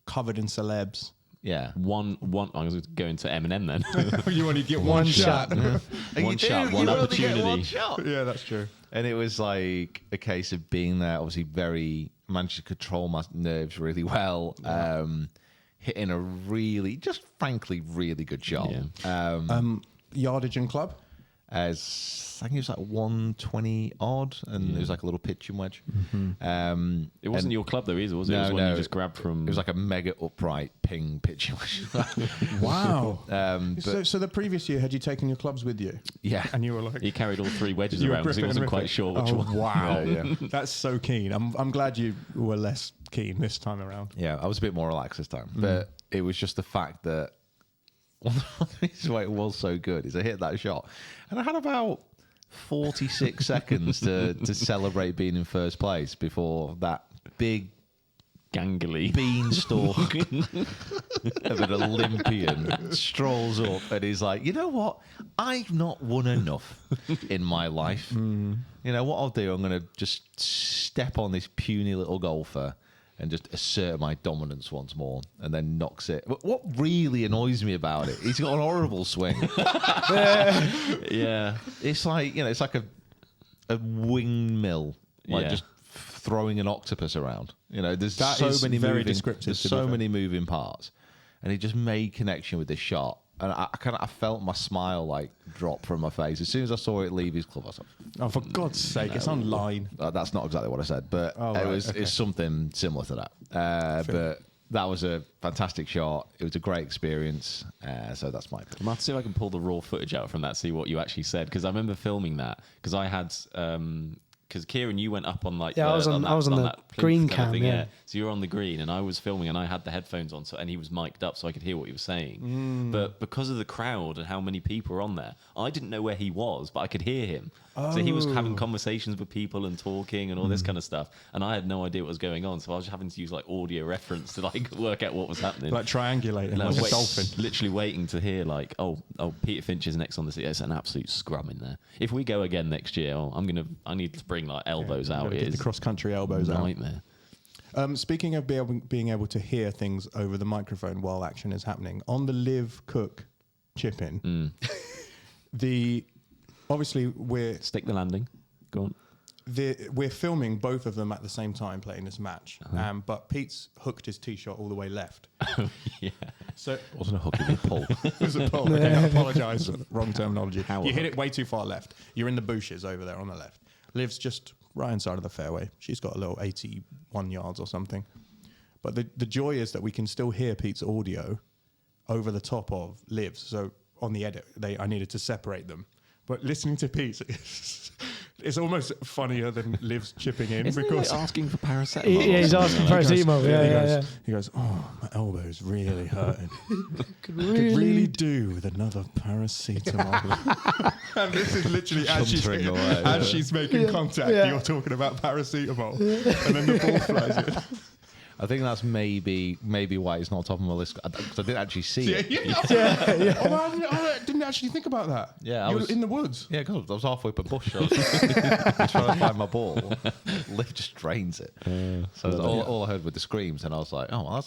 covered in celebs. Yeah. One. I was going to Eminem then. You only get One shot. One shot, one opportunity. Yeah, that's true. And it was like a case of being there, obviously managed to control my nerves really well, hitting a really, just frankly, really good shot. Yeah. Yardage and club. As I think it was like 120 odd, and it was like a little pitching wedge. It wasn't your club though either, was it? It was one you just grabbed from. It was like a mega upright ping pitching wedge. Wow. But so the previous year, had you taken your clubs with you? yeah, And you were like, He carried all three wedges you were around because he gripping and wasn't quite ripping. sure which Oh, one. wow. Yeah, That's so keen. I'm glad you were less keen this time around. yeah, I was a bit more relaxed this time, but it was just the fact that one of the reasons why it was so good is I hit that shot, and I had about 46 seconds to celebrate being in first place before that big Gangly. beanstalk of an Olympian strolls up and he's like, you know what? I've not won enough in my life. You know what I'll do? I'm going to just step on this puny little golfer and just assert my dominance once more, and then knocks it. What really annoys me about it, he's got an horrible swing. Yeah. It's like, you know, it's like a windmill, like Yeah. just throwing an octopus around. You know, there's That so is many very moving, descriptive, there's to be so fair. many moving parts, and he just made connection with this shot. And I felt my smile like drop from my face as soon as I saw it leave his club. I was like, Oh, for God's sake, it's online. that's not exactly what I said, but Oh, right, it's okay. something similar to that. But that was a fantastic shot. It was a great experience. So that's my pick. I'm going to see if I can pull the raw footage out from that, see what you actually said. Because I remember filming that. Because I had... because Kieran, you went up on like Yeah, I was on the that plinth green kind of cam, yeah. So you were on the green, and I was filming, and I had the headphones on, and he was mic'd up, so I could hear what he was saying. But because of the crowd and how many people were on there, I didn't know where he was, but I could hear him. So he was having conversations with people and talking and all this kind of stuff, and I had no idea what was going on. So I was having to use like audio reference to like work out what was happening. Like triangulating, like a dolphin. Literally waiting to hear like, oh, Peter Finch is next on the seat. It's an absolute scrum in there. If we go again next year, I need to bring like elbows out. Gotta It get is the cross-country elbows a out. nightmare. Speaking of being able to hear things over the microphone while action is happening, on the Liv Cook chip-in, obviously Stick the landing. Go on. we're filming both of them at the same time playing this match, but Pete's hooked his tee shot all the way left. Yeah. So It wasn't a hook, it was a pull. it was a pull. Okay, I apologise for the wrong terminology. You hit it way too far left. You're in the bushes over there on the left. Liv's just right inside of the fairway. She's got a little 81 yards or something. But the joy is that we can still hear Pete's audio over the top of Liv's. So on the edit, I needed to separate them. But listening to Pete, it's almost funnier than Liv's chipping in Isn't because he like asking for paracetamol? Yeah, he's asking for paracetamol. Yeah. he goes, oh, my elbow's really hurting. Could really do with another paracetamol. And this is literally Chuntering away. as she's making contact, you're talking about paracetamol, and then the ball flies in. I think that's maybe why it's not top of my list. 'Cause I didn't actually see it. Oh, I didn't actually think about that. Yeah, I you were was- in the woods. Yeah, because I was halfway up a bush. I was trying to find my ball. Liv just drains it. So that's all I heard with the screams, and I was like, oh,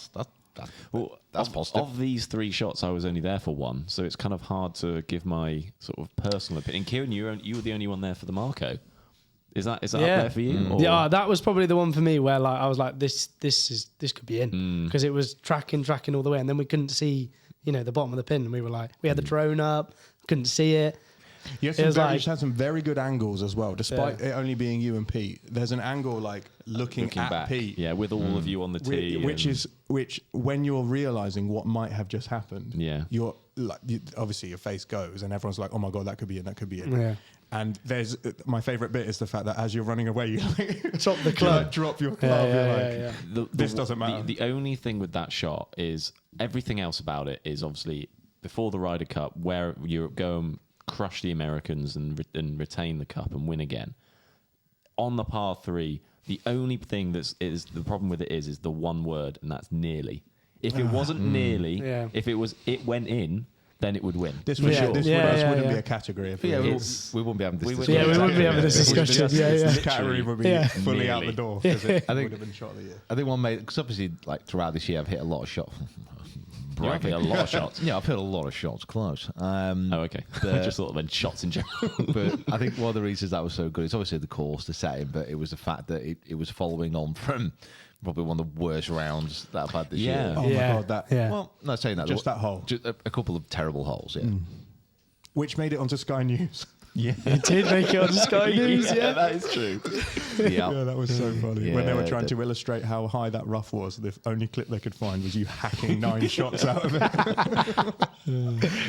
well, that's positive. Of these three shots, I was only there for one, so it's kind of hard to give my sort of personal opinion. Kieran, you were the only one there for the Marco. Is that up there for you? Or? Yeah, that was probably the one for me where like I was like, this could be in Mm. because it was tracking all the way, and then we couldn't see, the bottom of the pin, and we were like, we had the drone up, couldn't see it. You It was like- had some very good angles as well, despite it only being you and Pete. There's an angle like looking at back, Pete. yeah, with all of you on the tee, Which when you're realizing what might have just happened, Yeah. you're like, obviously your face goes, and everyone's like, "Oh my god, that could be it, that could be it." Yeah. And there's my favorite bit is the fact that as you're running away, you like Drop the club. drop your club. You're like, The- This the- doesn't matter. The only thing with that shot is everything else about it is obviously before the Ryder Cup, where you go and crush the Americans and retain the cup and win again. On the par three, the only thing is the problem with it is the one word, and that's nearly. If it wasn't nearly, if it went in, then it would win. This for sure. This wouldn't be yeah. a category. If Yeah, we we wouldn't be having this we would- discussion. Yeah, we wouldn't be having this discussion. This category would be Yeah. fully out the Nearly. door because it I think- would have been shot of the year. I think one made because obviously like throughout this year I've hit a lot of shots. You have hit a lot of shots. Yeah, I've hit a lot of shots close. Oh, okay. I just thought it meant shots in general. But I think one of the reasons that was so good is obviously the course, the setting, but it was the fact that it was following on from probably one of the worst rounds that I've had this Yeah. year. Oh my god, that Well, not saying that. Just that hole. Just a couple of terrible holes, yeah. which made it onto Sky News. Yeah. It did make it on Sky News, yeah. that is true. Yeah. Yeah, that was so funny. When they were Yeah, trying to illustrate how high that rough was, the only clip they could find was you hacking 9 shots out of it.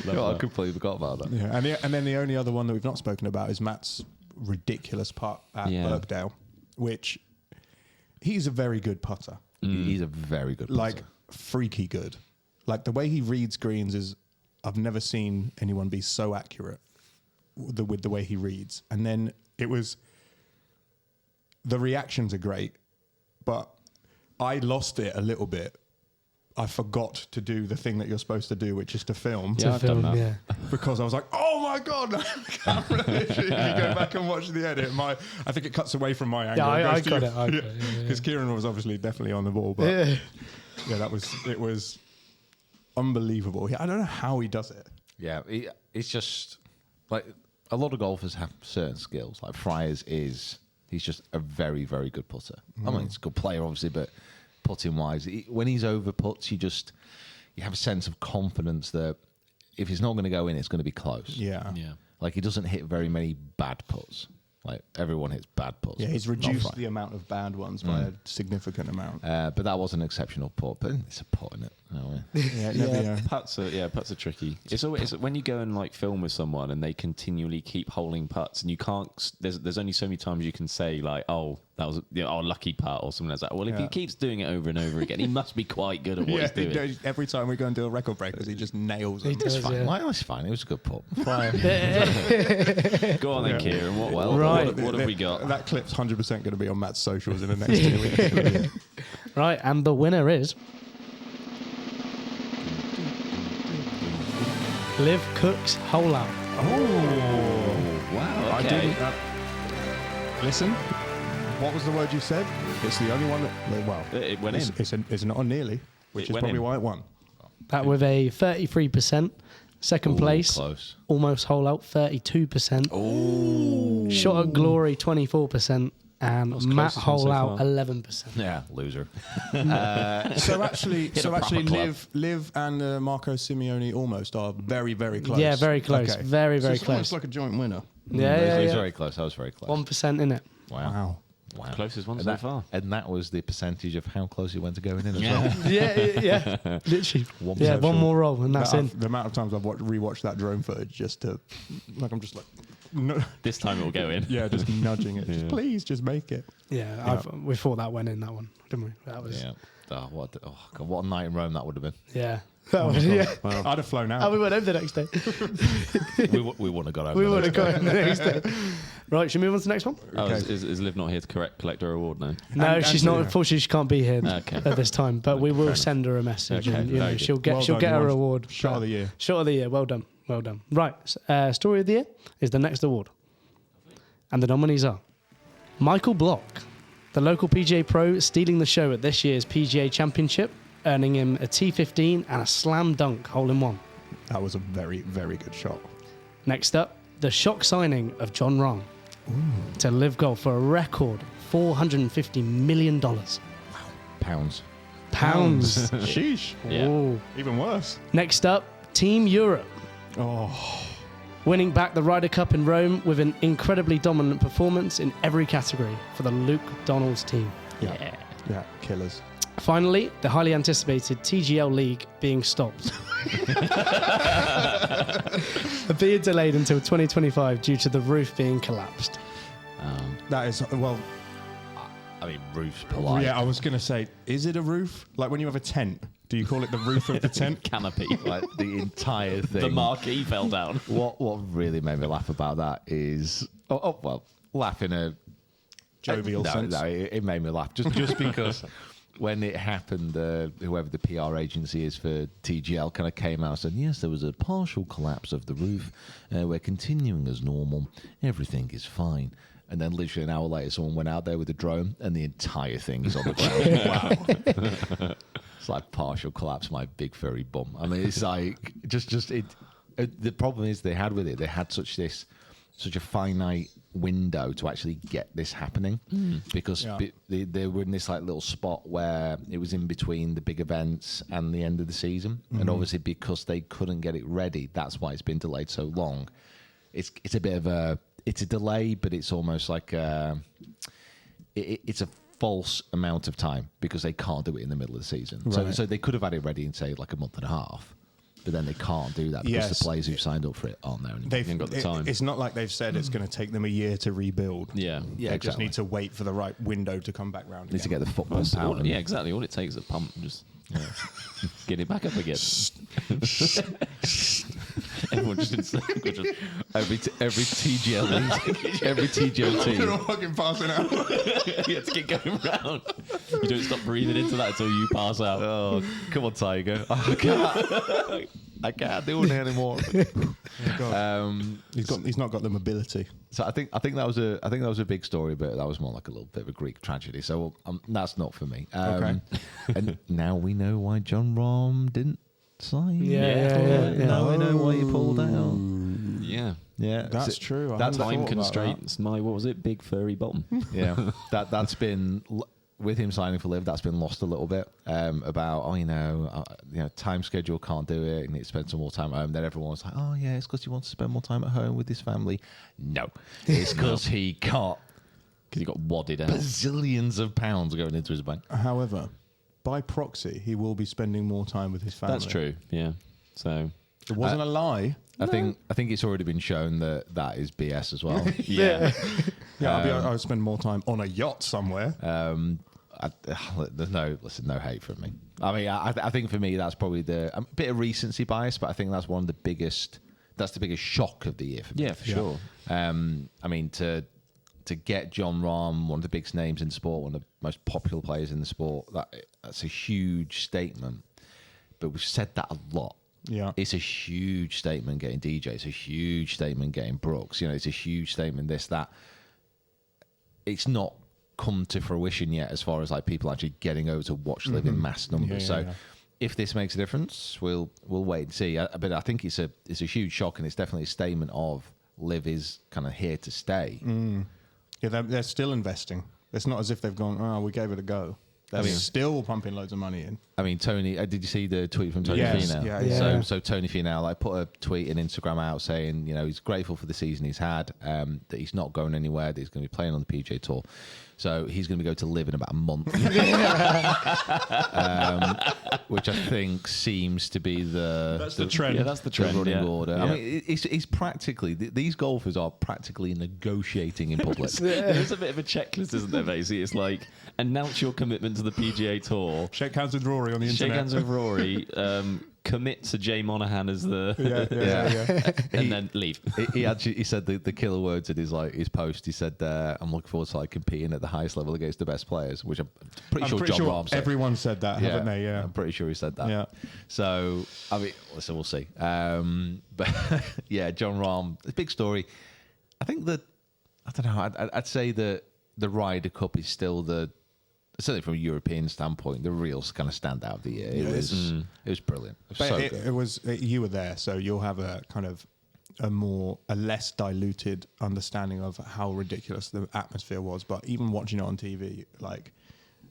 God, I completely forgot about that. Yeah, and then the only other one that we've not spoken about is Matt's ridiculous putt at Birkdale, which he's a very good putter. He's a very good putter. Like, freaky good. Like, the way he reads greens is, I've never seen anyone be so accurate. with the way he reads. And then it was, the reactions are great, but I lost it a little bit. I forgot to do the thing that you're supposed to do, which is to film. Yeah, I've done that. Yeah. Because I was like, oh my God, the camera. If you go back and watch the edit, I think it cuts away from my angle. Yeah, I goes to got you. it. I got it, yeah. Because Kieran was obviously definitely on the ball, but Yeah. it was unbelievable. I don't know how he does it. Yeah, it's just like a lot of golfers have certain skills. Like Friars he's just a very, very good putter. I mean, he's a good player, obviously, but putting wise, when he's over putts, you have a sense of confidence that if it's not going to go in, it's going to be close. Yeah. Yeah. Like he doesn't hit very many bad putts. Like everyone hits bad putts. Yeah, he's Not reduced Friars. the amount of bad ones by a significant amount. But that was an exceptional putt. But it's a putt, isn't it? You know what I mean? Yeah, never, yeah. Putts are tricky. It's always when you go and like film with someone and they continually keep holding putts, and you can't. There's only so many times you can say like, "Oh, that was a lucky putt" or something like that. Well, if he keeps doing it over and over again, he must be quite good at what he's doing. Every time we go and do a record breakers, he just nails it. does. It's fine. Yeah. Well, it's fine. It was a good putt. Go on then, Kieran. Right. What have we got? That clip's 100% going to be on Matt's socials in the next 2 weeks. Right, and the winner is Liv Cook's hole out. Wow. I Okay. didn't. Listen, what was the word you said? It's the only one that. Well, It went in. It's not on nearly, which It is went probably in. why it won. That with a 33%. Second Ooh, place, close. almost hole out, 32%. Ooh. Shot at glory, 24%. And That's Matt closest one hole so out, far. 11%. Yeah, loser. So actually, a proper club. Liv and Marco Simeone almost are very, very close. Yeah, very close. Very, very so it's almost close. like a joint winner. Yeah, It was yeah. very close. I was very close. 1% in it. Wow. Wow. Closest one and so that, far. And that was the percentage of how close it went to going in as Yeah. well. Yeah. Literally. 1% Yeah, one short. more roll and that's in. The amount of times I've rewatched that drone footage just to, like, I'm just like, no, This time it will go in. yeah, just nudging it. Just, please, just make it. Yeah, we thought that went in, that one, didn't we? That was, Yeah. Oh, God, what a night in Rome that would have been. yeah. That was, yeah. I'd have flown out. And we went over the next day. we wouldn't have got over We those would have days. gone the next day. Right, should we move on to the next one? Oh, Okay. is Liv not here to collect her award now? No, And she's not. Julia. Unfortunately, she can't be here Okay. at this time. But we will enough. send her a message, Okay, and you know, very good. she'll get Well she'll done, get you her won reward. Shot of the year. Shot of the year. Well done. Well done. Right. Story of the year is the next award, and the nominees are Michael Block, the local PGA pro, stealing the show at this year's PGA Championship, earning him a T15 and a slam dunk hole-in-one. That was a very, very good shot. Next up, the shock signing of John Rahm to Live Golf for a record $450 million. Pounds. Pounds. Sheesh. Yeah. Ooh. Even worse. Next up, Team Europe, Oh, winning back the Ryder Cup in Rome with an incredibly dominant performance in every category for the Luke Donald's team. yeah. Yeah, killers. Finally, the highly anticipated TGL League being stopped. Being delayed until 2025 due to the roof being collapsed. That is, well, I mean, roof's polite. yeah, I was going to say, is it a roof? Like when you have a tent, do you call it the roof of the tent? Canopy. Like the entire thing. The marquee fell down. What really made me laugh about that is, laugh in a Jovial sense. No, it made me laugh just because when it happened, whoever the PR agency is for TGL kind of came out and said, yes, there was a partial collapse of the roof. We're continuing as normal. Everything is fine. And then literally an hour later, someone went out there with a drone and the entire thing is on the ground. Wow. It's like partial collapse, my big furry bum. I mean, it's like, the problem is they had such a finite window to actually get this happening because Yeah. they were in this like little spot where it was in between the big events and the end of the season, and obviously because they couldn't get it ready, that's why it's been delayed so long. It's a bit of a delay, but it's almost like it's a false amount of time because they can't do it in the middle of the season. Right. So they could have had it ready in say like a month and a half. But then they can't do that because Yes. the players who've signed up for it aren't there anymore. haven't got the time. It's not like they've said it's going to take them a year to rebuild. Yeah. Yeah, They just exactly. need to wait for the right window to come back round. Need to again. get the foot pump out. Yeah, exactly. All it takes is a pump and just get it back up again. Everyone just in circles. every TGL, every TGL You're all team. fucking passing out. You have to keep going round. You don't stop breathing into that until you pass out. Oh, come on, Tiger! I can't do it anymore. He's not got the mobility. So I think that was a big story, but that was more like a little bit of a Greek tragedy. So that's not for me. Okay. And now we know why John Rahm didn't sign. Yeah. Now we know why he pulled out. Yeah. Yeah, That's So true. I That's hadn't Time thought about constraints. My, what was it? Big furry bottom. yeah. That's been with him signing for Liv. That's been lost a little bit about time schedule can't do it, and he spends some more time at home. Then everyone's like, oh yeah, it's because he wants to spend more time at home with his family. No, it's because he got Because he got wadded out. bazillions of pounds going into his bank. that. However, by proxy, he will be spending more time with his family. That's true. Yeah. So It wasn't a lie. I think it's already been shown that is BS as well. yeah. Yeah, I'll spend more time on a yacht somewhere. There's no hate from me. I mean, I think for me that's probably a bit of recency bias, but I think that's one of the biggest. That's the biggest shock of the year for me. Yeah, for sure. I mean, to get John Rahm, one of the biggest names in sport, one of the most popular players in the sport, that's a huge statement. But we've said that a lot. Yeah. It's a huge statement getting DJ. It's a huge statement getting Brooks. It's a huge statement this, that. It's not come to fruition yet as far as like people actually getting over to watch Live in mass numbers. Yeah. If this makes a difference, we'll wait and see. But I think it's a huge shock, and it's definitely a statement of Live is kind of here to stay. Yeah, they're still investing. It's not as if they've gone, oh, we gave it a go. They're still pumping loads of money in. I mean, Tony, did you see the tweet from Tony Yes, Finau? yeah. So Tony Finau put a tweet and Instagram out saying, he's grateful for the season he's had, that he's not going anywhere, that he's going to be playing on the PGA Tour. So he's going to go to Live in about a month, which I think seems to be the trend. Yeah, that's the trend. running Yeah. order. Yeah. I mean, it's practically these golfers are practically negotiating in public. There's a bit of a checklist, isn't there, basically? It's like, announce your commitment to the PGA Tour. Shake hands with Rory on the Shake internet. hands with Rory. Commit to Jay Monahan as the... Yeah. and then leave. He said the killer words in his post. He said, "I'm looking forward to competing at the highest level against the best players," which I'm pretty sure John Rahm said. everyone said that, haven't they? Yeah. I'm pretty sure he said that. Yeah. So I mean, listen, we'll see. But yeah, John Rahm, a big story. I think that I don't know. I'd say that the Ryder Cup is still certainly from a European standpoint, the real kind of standout of the year. It was brilliant. It was But so it, good. it was you were there, so you'll have a kind of a less diluted understanding of how ridiculous the atmosphere was. But even watching it on TV,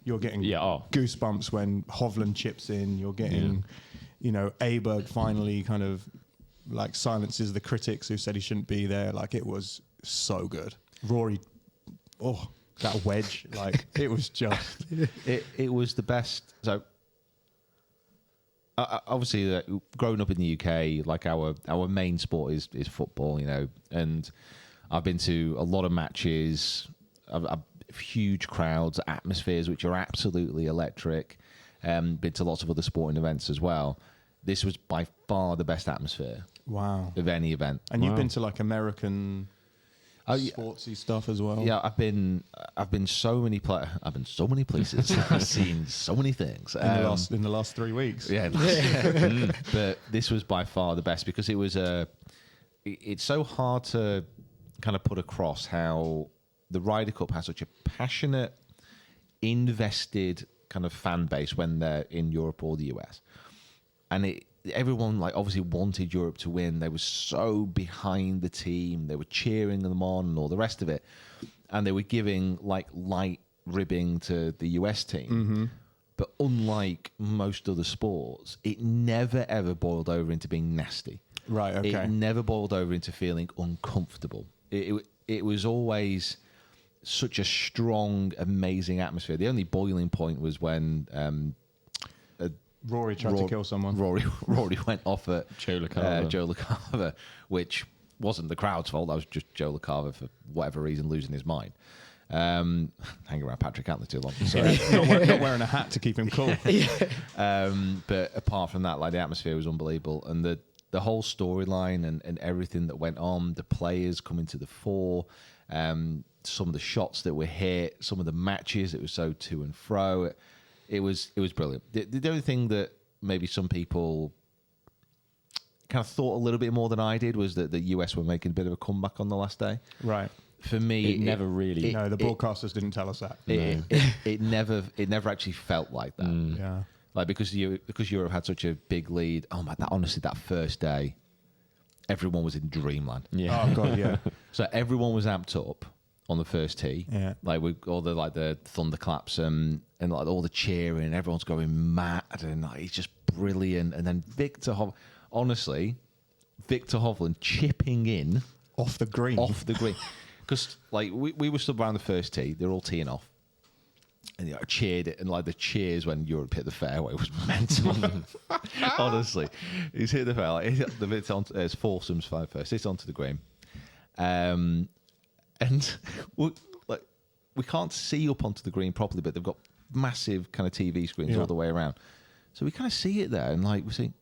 you're getting goosebumps when Hovland chips in. You're getting, Aberg finally kind of silences the critics who said he shouldn't be there. It was so good. Rory, that wedge, it was just. It was the best. So obviously, growing up in the UK, our main sport is football, and I've been to a lot of matches, huge crowds, atmospheres which are absolutely electric. Been to lots of other sporting events as well. This was by far the best atmosphere. Wow. Of any event. And you've been to American sportsy stuff as well. Yeah, I've been so many places. I've seen so many things in the last 3 weeks. Yeah, but this was by far the best because it was it's so hard to kind of put across how the Ryder Cup has such a passionate, invested kind of fan base when they're in Europe or the US, and everyone obviously wanted Europe to win. They were so behind the team. They were cheering them on and all the rest of it. And they were giving light ribbing to the US team. Mm-hmm. But unlike most other sports, it never ever boiled over into being nasty. Right, okay. It never boiled over into feeling uncomfortable. It was always such a strong, amazing atmosphere. The only boiling point was when Rory tried to kill someone. Rory went off at Joe LaCava. Joe LaCava, which wasn't the crowd's fault. That was just Joe LaCava for whatever reason losing his mind. Hanging around Patrick Cantley too long. Sorry. not wearing a hat to keep him cool. But apart from that, the atmosphere was unbelievable, and the whole storyline and everything that went on, the players coming to the fore, some of the shots that were hit, some of the matches that were so to and fro. It was brilliant. The only thing that maybe some people kind of thought a little bit more than I did was that the US were making a bit of a comeback on the last day. Right. For me, It never really. No, the broadcasters didn't tell us that. it never actually felt like that. Yeah. Like because Europe had such a big lead. Oh my! That first day, everyone was in dreamland. Yeah. Oh god, yeah. So everyone was amped up on the first tee. Yeah. Like with all the thunderclaps and like all the cheering. Everyone's going mad and like, it's just brilliant. And then Victor Hovland chipping in Off the green. Because like we were stood around the first tee. They're all teeing off. And cheered it, and like the cheers when Europe hit the fairway was mental. Honestly, he's hit the fairway. It's foursomes first. It's onto the green, and we can't see up onto the green properly, but they've got massive kind of TV screens all the way around, so we kind of see it there. And like we see,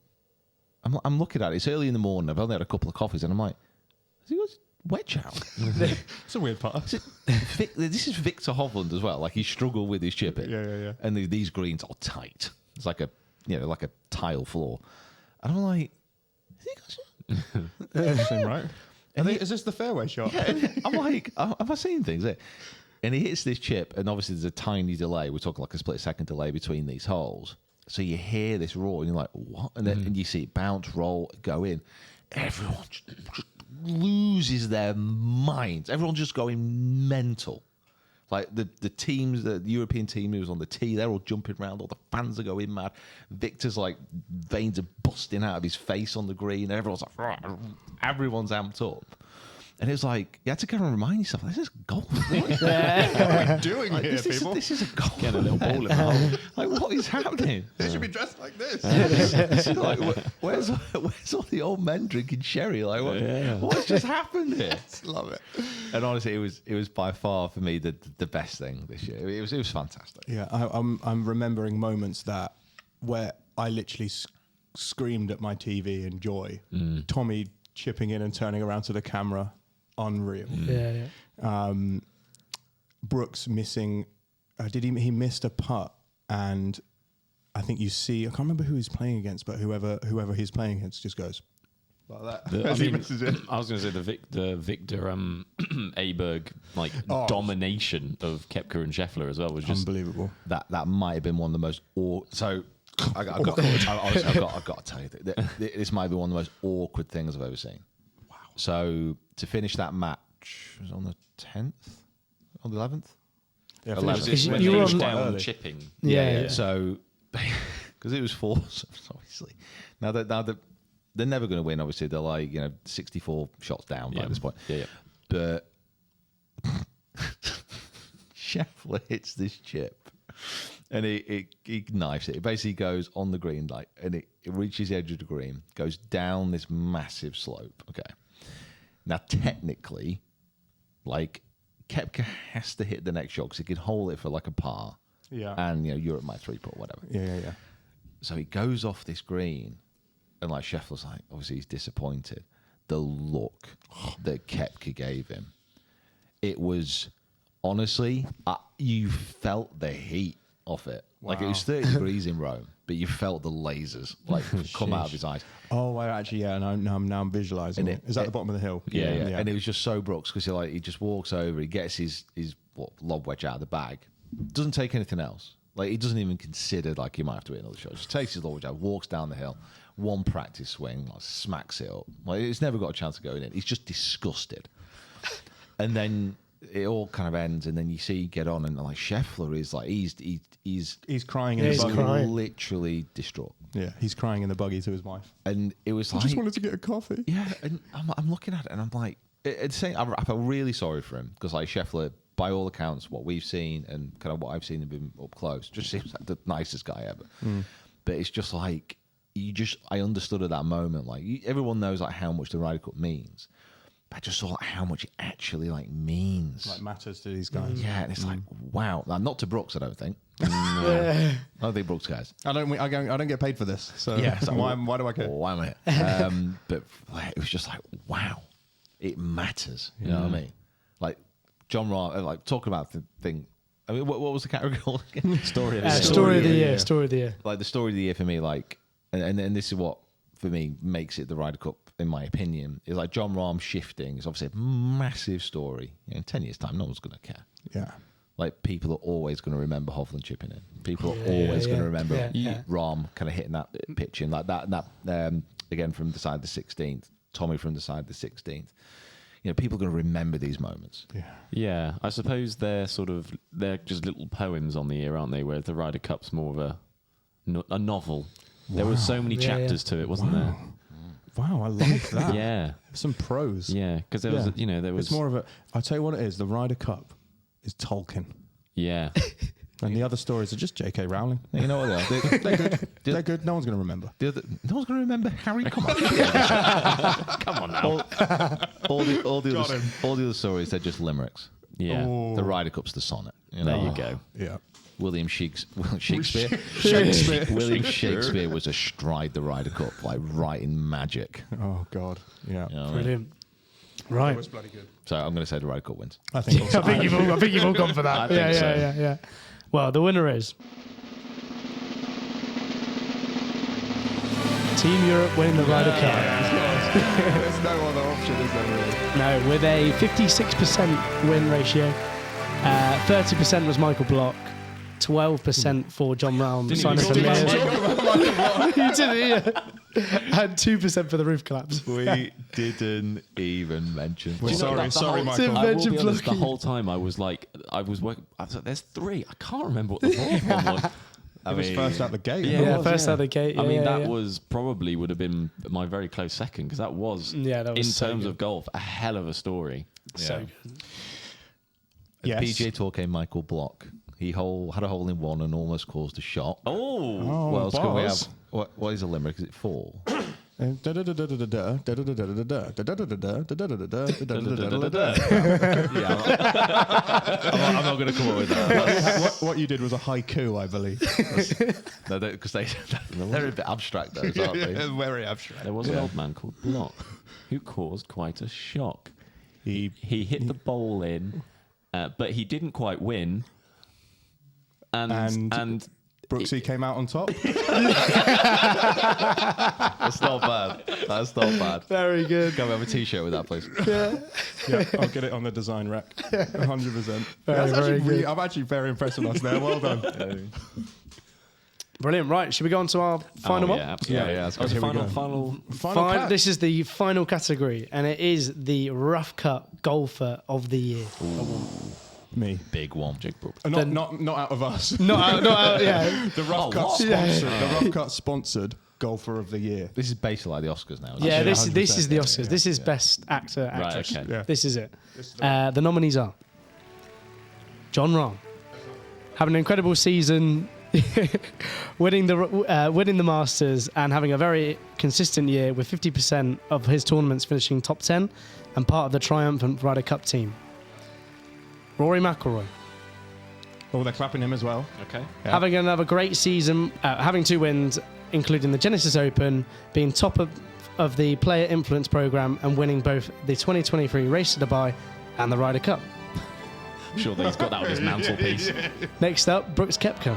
I'm looking at it. It's early in the morning. I've only had a couple of coffees, and I'm like, has he got wedge out? It's a weird part. This is Victor Hovland as well. Like he struggled with his chipping. Yeah. And these greens are tight. It's like a tile floor. And I'm like, Interesting, right? Is this the fairway shot? I'm like, am I seeing things there? And he hits this chip, and obviously there's a tiny delay. We're talking like a split second delay between these holes. So you hear this roar, and you're like, what? And then and you see it bounce, roll, go in. Everyone just loses their minds. Everyone's just going mental. Like the teams, the European team who was on the tee, they're all jumping around. All the fans are going mad. Victor's like veins are busting out of his face on the green. Everyone's like, "Rah." Everyone's amped up. And it was like, you had to kind of remind yourself, this is golf. What are we doing Like, here, this people? is a golf. Get a little ball in the hole. Like, what is happening? They should be dressed like this. This is like, where's all the old men drinking sherry? Like, what's just happened here? Love it. And honestly, it was by far for me the best thing this year. It was fantastic. Yeah, I'm remembering moments where I literally screamed at my TV in joy. Tommy chipping in and turning around to the camera, unreal. Yeah. Brooks missing. He missed a putt, and I think I can't remember who he's playing against, but whoever he's playing against just goes like that. As he misses it. I was going to say the Victor Aberg domination of Koepka and Scheffler as well was just Unbelievable. That might have been one of the most I've got to tell you that this might be one of the most awkward things I've ever seen. Wow! So to finish that match was on the 10th, on the 11th. Yeah, Was finished it when you they were was on- down early. chipping. Yeah. So because it was foursomes, obviously. Now that they're never going to win. Obviously, they're like 64 shots down by this point. Yeah. But Scheffler hits this chip. And he knifes it. It basically goes on the green, and it reaches the edge of the green, goes down this massive slope. Okay. Now, technically, Koepka has to hit the next shot because he can hold it for like a par. Yeah. And, Europe might three-putt, whatever. Yeah. So he goes off this green, and Scheffler's like, obviously he's disappointed. The look that Koepka gave him, it was, honestly, you felt the heat off it. Like it was 30 degrees in Rome, but you felt the lasers come out of his eyes. Oh, now I'm visualizing it. Is that the bottom of the hill? Yeah. And it was just so Brooks because he just walks over, he gets his lob wedge out of the bag, doesn't take anything else. Like he doesn't even consider he might have to hit another shot. Just takes his lob wedge out, walks down the hill, one practice swing, smacks it up. It's never got a chance of going in. He's just disgusted. And then it all kind of ends, and then you see get on, and Scheffler is he's crying in the he's buggy. crying. literally distraught. Yeah, he's crying in the buggy to his wife. And it was I just wanted to get a coffee. yeah, and I'm looking at it, and I'm like, it's saying I feel really sorry for him because Scheffler, by all accounts, what we've seen and kind of what I've seen him been up close, just seems like the nicest guy ever. But it's just I understood at that moment, everyone knows how much the Ryder Cup means. I just saw like, how much it actually like means. Like matters to these guys. Yeah, and it's like wow. Like, not to Brooks, I don't think. I don't think Brooks cares. I don't get paid for this. So Yeah, so why do I care? Why am I here? But like, it was just like wow, it matters. You know what I mean? Like John Rahm, like talking about the thing. I mean, what was the category called again? Story of the Story of the year. yeah. Story of the year. Like the story of the year for me, like, and this is what for me makes it the Ryder Cup, in my opinion, is like John Rahm shifting is obviously a massive story. You know, in 10 years' time, no one's going to care. Yeah. Like people are always going to remember Hovland chipping in. People are always going to remember Rahm kind of hitting that pitch in like that. Again from the side of the 16th, Tommy from the side of the 16th. You know, people are going to remember these moments. Yeah, I suppose they're just little poems on the year, aren't they? Whereas the Ryder Cup's more of a novel. There were so many chapters to it, wasn't there? Wow, I like that. Yeah, Some prose. yeah, because there was, there was It's more of a. I'll tell you what it is. The Ryder Cup is Tolkien, yeah. and the other stories are just J.K. Rowling. You know what they are? They're good. They're good. No one's going to remember. No one's going to remember Harry. Come on. Come on now. all the other stories, they're just limericks. Yeah, Oh. The Ryder Cup's the sonnet. You there know? you go. Yeah. William Shakespeare. Shakespeare. William Shakespeare was astride the Ryder Cup, like writing magic. Oh God. Yeah. You know what I mean? Brilliant. Right. It's bloody good. So I'm going to say the Ryder Cup wins. I think. I think you've all gone for that. I think so. Yeah. Well, the winner is Team Europe winning the Ryder Cup. There's no other option, is there really? No, with a 56% win ratio. 30% was Michael Block. 12% for John Rahm. Didn't Simon even talk Vermeer. You didn't, yeah. And 2% for the roof collapse. We didn't even mention. We're sorry, whole- Michael. I will be Virgin honest, the Blocky. whole time I was working. I was like, there's three. I can't remember what the fourth one was. It was first out the gate. Yeah, Yeah, it was, first out the gate. I mean, yeah, that yeah. was probably would have been my very close second because that was, Yeah, that was in so terms good. of golf, a hell of a story. So Yeah. good. Yes. PGA Tour came Michael Block. He had a hole in one and almost caused a shot. Oh, What else can we have? bars. What is a limerick? Is it 4? Yeah, I'm not going to come up with that. What you did was a haiku, I believe. Because they're a bit abstract, though, aren't they? Very abstract. there was an old man called Block who caused quite a shock. He He hit the bowl in, but he didn't quite win. And Brooksy came out on top. That's not bad. That's not bad. Very good. Can we have a T-shirt with that, please? Yeah, I'll get it on the design rack. 100%. Very, very good. I'm actually very impressed with us there. Well done. Brilliant. Right, should we go on to our final one? Yeah, absolutely. Yeah, that's Oh, good. Here we go. final. Final This is the final category, and it is the Rough Cut Golfer of the Year. Me. Big one. Not out of us. Not out, yeah. The Rough Cut what? sponsored. The Rough Cut sponsored golfer of the year. This is basically like the Oscars now. isn't Yeah, it? this is the 100%, Oscars. yeah, This is Best Actor, Right, Actress. okay. Yeah. This is it. The nominees are John Rahm, having an incredible season, winning the Masters, and having a very consistent year with 50% of his tournaments finishing top 10 and part of the triumphant Ryder Cup team. Rory McIlroy, Oh, they're clapping him as well. Okay. Yeah. having another great season, having 2 wins, including the Genesis Open, being top of the Player Influence Program, and winning both the 2023 Race to Dubai and the Ryder Cup. I'm sure that he's got that on his mantelpiece. Next up, Brooks Koepka,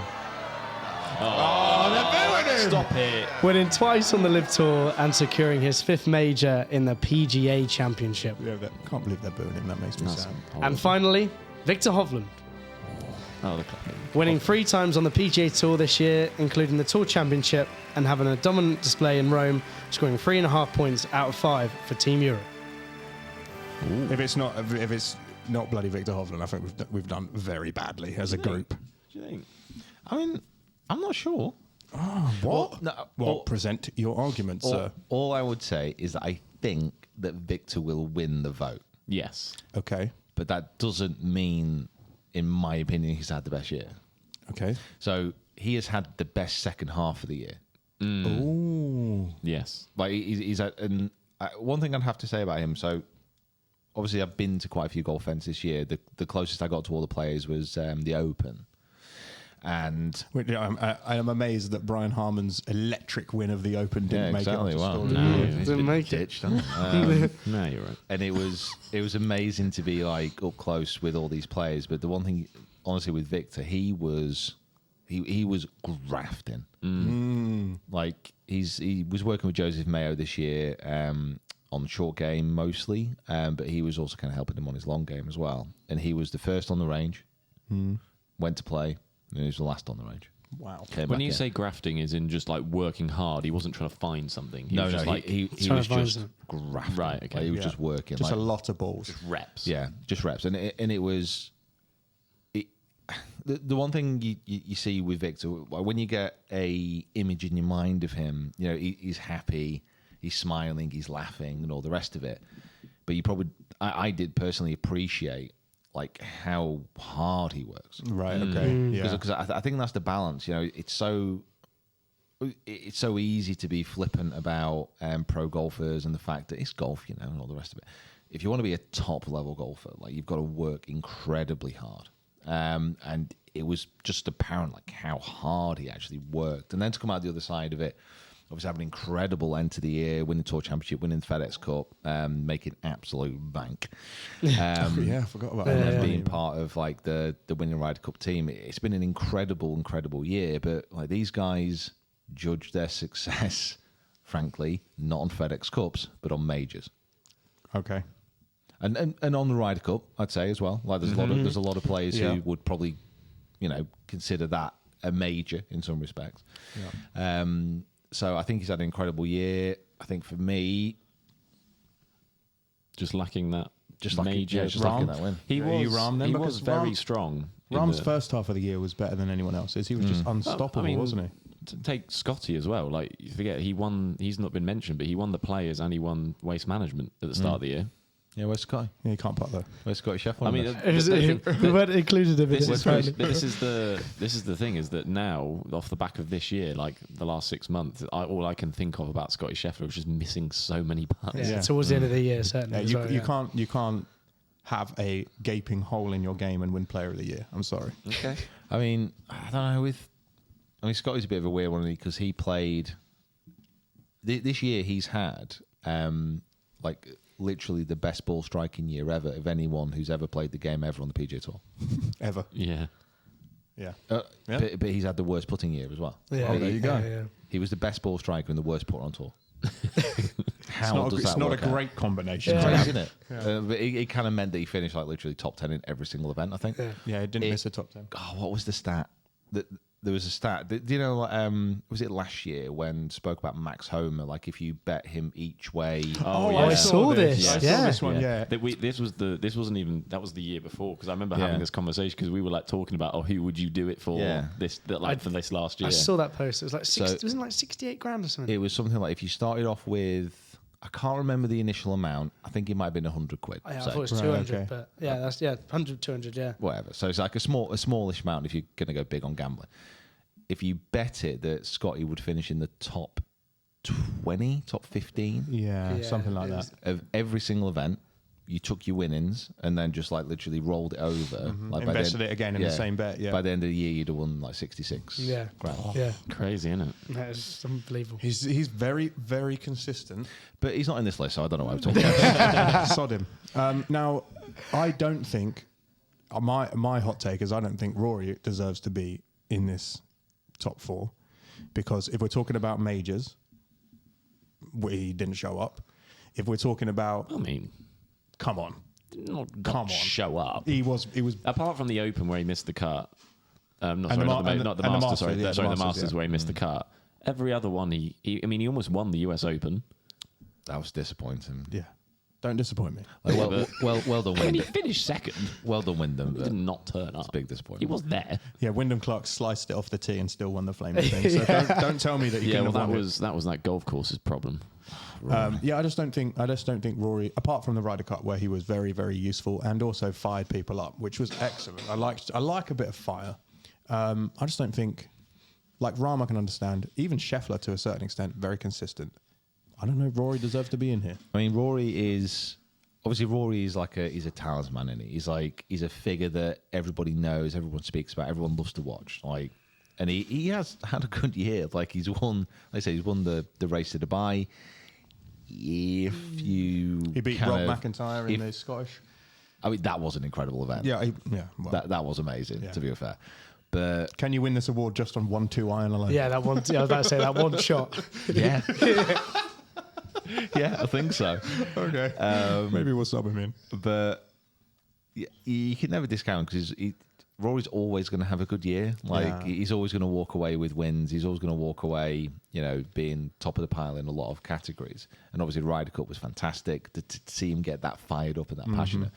Stop it. winning twice on the LIV Tour and securing his 5th major in the PGA Championship. Yeah, can't believe they're booing him. That makes me That's sad. horrible. And finally, Victor Hovland, Oh, the clapping. winning 3 times on the PGA Tour this year, including the Tour Championship, and having a dominant display in Rome, scoring 3.5 points out of 5 for Team Europe. If it's not bloody Victor Hovland, I think we've done very badly as a group. What do you think? I mean, I'm not sure. What? Well, Present your argument, sir. All I would say is that I think that Victor will win the vote, Yes. Okay. but that doesn't mean, in my opinion, he's had the best year. Okay. So he has had the best second half of the year. Ooh. Yes. Like he's at, and one thing I'd have to say about him. So obviously I've been to quite a few golf events this year. The closest I got to all the players was the Open. And I am amazed that Brian Harmon's electric win of the Open didn't make it onto story. No, Didn't make it. ditched, hasn't it? No, you're right. And it was amazing to be like up close with all these players. But the one thing, honestly, with Victor, he was grafting. Like he was working with Joseph Mayo this year on the short game mostly, but he was also kind of helping him on his long game as well. And he was the first on the range, went to play, and he was the last on the range. Wow. Came When back you in. say grafting, is in just like working hard. He wasn't trying to find something. He was just like he trying was to find just something. grafting. Right, okay. Like, he was Yeah. just working. Just like, a lot of balls. reps. Yeah, just reps, and it was. The one thing you see with Victor, when you get a image in your mind of him, you know he's happy, he's smiling, he's laughing, and all the rest of it. But you probably, I did personally appreciate like how hard he works, Right. Okay. Yeah. because I think that's the balance. You know, it's so easy to be flippant about pro golfers and the fact that it's golf, you know, and all the rest of it. If you want to be a top level golfer, like you've got to work incredibly hard. And it was just apparent like how hard he actually worked. And then to come out the other side of it, obviously having an incredible end to the year, winning Tour Championship, winning the FedEx Cup, making absolute bank. Yeah, I forgot about And that. then being part of like the winning Ryder Cup team. It's been an incredible year. But like these guys judge their success, frankly, not on FedEx Cups, but on majors. Okay. And on the Ryder Cup, I'd say as well. Like there's a lot of players Yeah. who would probably, you know, consider that a major in some respects. So I think he's had an incredible year. I think for me, Just lacking that. Just lacking- major. yeah, just lacking that win. He Are you was. Ram then? He Because was very Ram- strong. in Rahm's the- first half of the year was better than anyone else's. He was just unstoppable, I mean, wasn't he? To take Scotty as well. Like you forget, he won. He's not been mentioned, but he won the Players and he won Waste Management at the start of the year. yeah, where's Scotty? Yeah, he can't putt though. Where's Scotty Sheffield? I mean, We weren't included in This this. is the thing is that now off the back of this year, like the last 6 months, all I can think of about Scotty Sheffield was just missing so many putts. Yeah, towards the end of the year, certainly. Yeah, as you, well, you yeah. can't have a gaping hole in your game and win Player of the Year. I'm sorry. Okay. I mean, I don't know. Scotty's a bit of a weird one because he played this year. He's had like literally the best ball striking year ever of anyone who's ever played the game ever on the PGA Tour. Ever. Yeah. Yeah. Yeah. Yeah. But he's had the worst putting year as well. Yeah, Oh, there you go. yeah. He was the best ball striker and the worst putter on tour. How It's not, does it's that not a work out? great combination. Yeah. Crazy, isn't it? But it kind of meant that he finished like literally top 10 in every single event, I think. Yeah. Yeah, he didn't miss a top 10. Oh, what was the stat? There was a stat. Do you know, was it last year when spoke about Max Homer? Like if you bet him each way. Oh, yeah. I saw this. I Yeah. saw this one, yeah. That this wasn't even, that was the year before, because I remember Yeah. having this conversation because we were like talking about, who would you do it for Yeah. for this last year? I saw that post. It was like So- wasn't it like 68 grand or something? It was something like if you started off with, I can't remember the initial amount. I think it might have been 100 quid. Oh, yeah, I So, thought it was Right, 200, okay. but yeah, that's 100, 200, yeah. whatever. So it's like a smallish amount if you're going to go big on gambling. If you bet it that Scotty would finish in the top 20, top 15 Yeah, Yeah, something like it that. was- of every single event, you took your winnings and then just like literally rolled it over. Like by Invested the end- it again in the same bet, yeah. By the end of the year, you'd have won like 66 Yeah. grand. Yeah, Crazy, isn't it? that is unbelievable. He's very, very consistent. But he's not in this list, so I don't know why I'm talking about. Sod him. Now, I don't think my hot take is I don't think Rory deserves to be in this top 4 because if we're talking about majors, he didn't show up. If we're talking about, I mean, come on, not Come on. show up. he was Apart from the Open where he missed the cut, not And sorry, the not Ma- the, and not the the Masters, Masters, sorry, yeah, the sorry, the Masters, Masters yeah. where he missed the cut. Every other one, he almost won the US Open. That was disappointing. yeah. Don't disappoint me. Like, Yeah, well done, I mean, he Wyndham. finished second. Well done, Wyndham. He but did not turn up. It's a big disappointment. He was there. Yeah, Wyndham Clark sliced it off the tee and still won the Flaming thing. So don't tell me that he Yeah, couldn't well, have won that was that golf course's problem. Yeah, I just don't think Rory, apart from the Ryder Cup where he was very, very useful and also fired people up, which was excellent. I like a bit of fire. I just don't think, like Rahm, I can understand. Even Scheffler to a certain extent, very consistent. I don't know. Rory deserves to be in here. I mean, Rory is obviously Rory is like he's a talisman, and he's a figure that everybody knows, everyone speaks about, everyone loves to watch. Like, and he has had a good year. Like he's won, like I say, he's won the race to Dubai. If you He beat Rob McIntyre in the Scottish. I mean, that was an incredible event. Yeah, well, That was amazing. Yeah. To be fair, but can you win this award just on 1-2 iron alone? Yeah, that one. I was about to say that one shot. yeah, yeah, I think so. Okay. Maybe we'll sub him in. But you can never discount because Rory's always going to have a good year. Like Yeah. he's always going to walk away with wins. He's always going to walk away, being top of the pile in a lot of categories. And obviously, the Ryder Cup was fantastic to see him get that fired up and that passionate.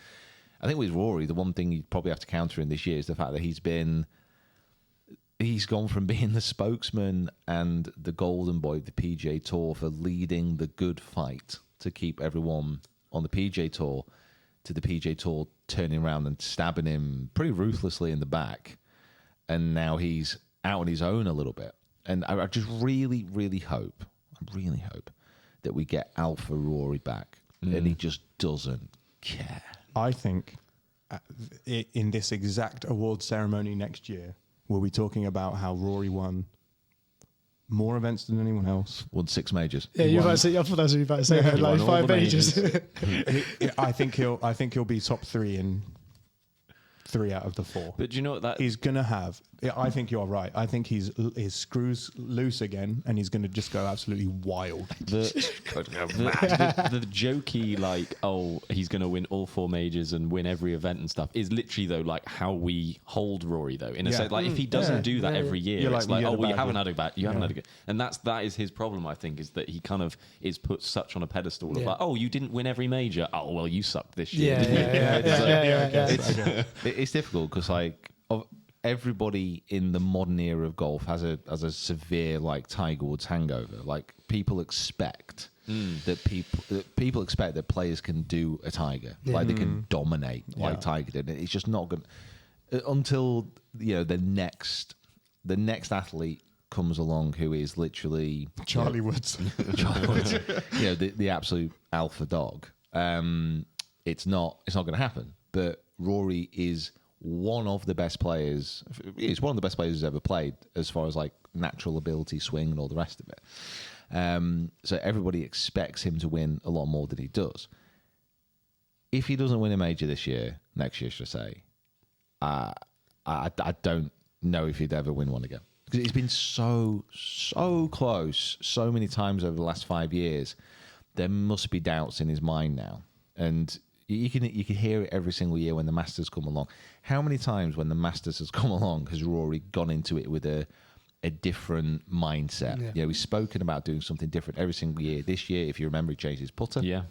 I think with Rory, the one thing you probably have to counter in this year is the fact that he's gone from being the spokesman and the golden boy of the PGA Tour for leading the good fight to keep everyone on the PGA Tour to the PGA Tour turning around and stabbing him pretty ruthlessly in the back. And now he's out on his own a little bit. And I just really, really hope that we get Alpha Rory back. And he just doesn't care. I think in this exact award ceremony next year, we'll be talking about how Rory won more events than anyone else. Won 6 majors. Yeah, I thought that's what you were about to say. He Like won all 5 the majors. I think he'll be top 3 in 3 out of the 4. But do you know what that He's gonna have. I think you're right. I think his screws loose again, and he's gonna just go absolutely wild. the jokey like, oh, he's going to win all 4 majors and win every event and stuff is literally though like how we hold Rory though. In a Yeah. sense, like if he doesn't do that every year, You're it's like, like, you oh, had a well, bad you haven't year. had a good, and that is his problem. I think is that he kind of is put such on a pedestal of Yeah. like, oh, you didn't win every major. Oh, well, you sucked this year. Yeah, didn't you? yeah. It's difficult because everybody in the modern era of golf has a severe like Tiger Woods hangover. Like people expect that people expect that players can do a Tiger, like they can dominate like Tiger did. It's just not going until the next athlete comes along who is literally Charlie Woods. Charlie Woods, the absolute alpha dog. It's not going to happen. But Rory is one of the best players. He's one of the best players who's ever played, as far as like natural ability, swing, and all the rest of it. So everybody expects him to win a lot more than he does. If he doesn't win a major next year, should I say, I don't know if he'd ever win one again. Because it's been so close so many times over the last 5 years. There must be doubts in his mind now. And you can hear it every single year when the Masters come along. How many times when the Masters has come along has Rory gone into it with a different mindset? Yeah. He's spoken about doing something different every single year. This year, if you remember, he changed his putter. Yeah.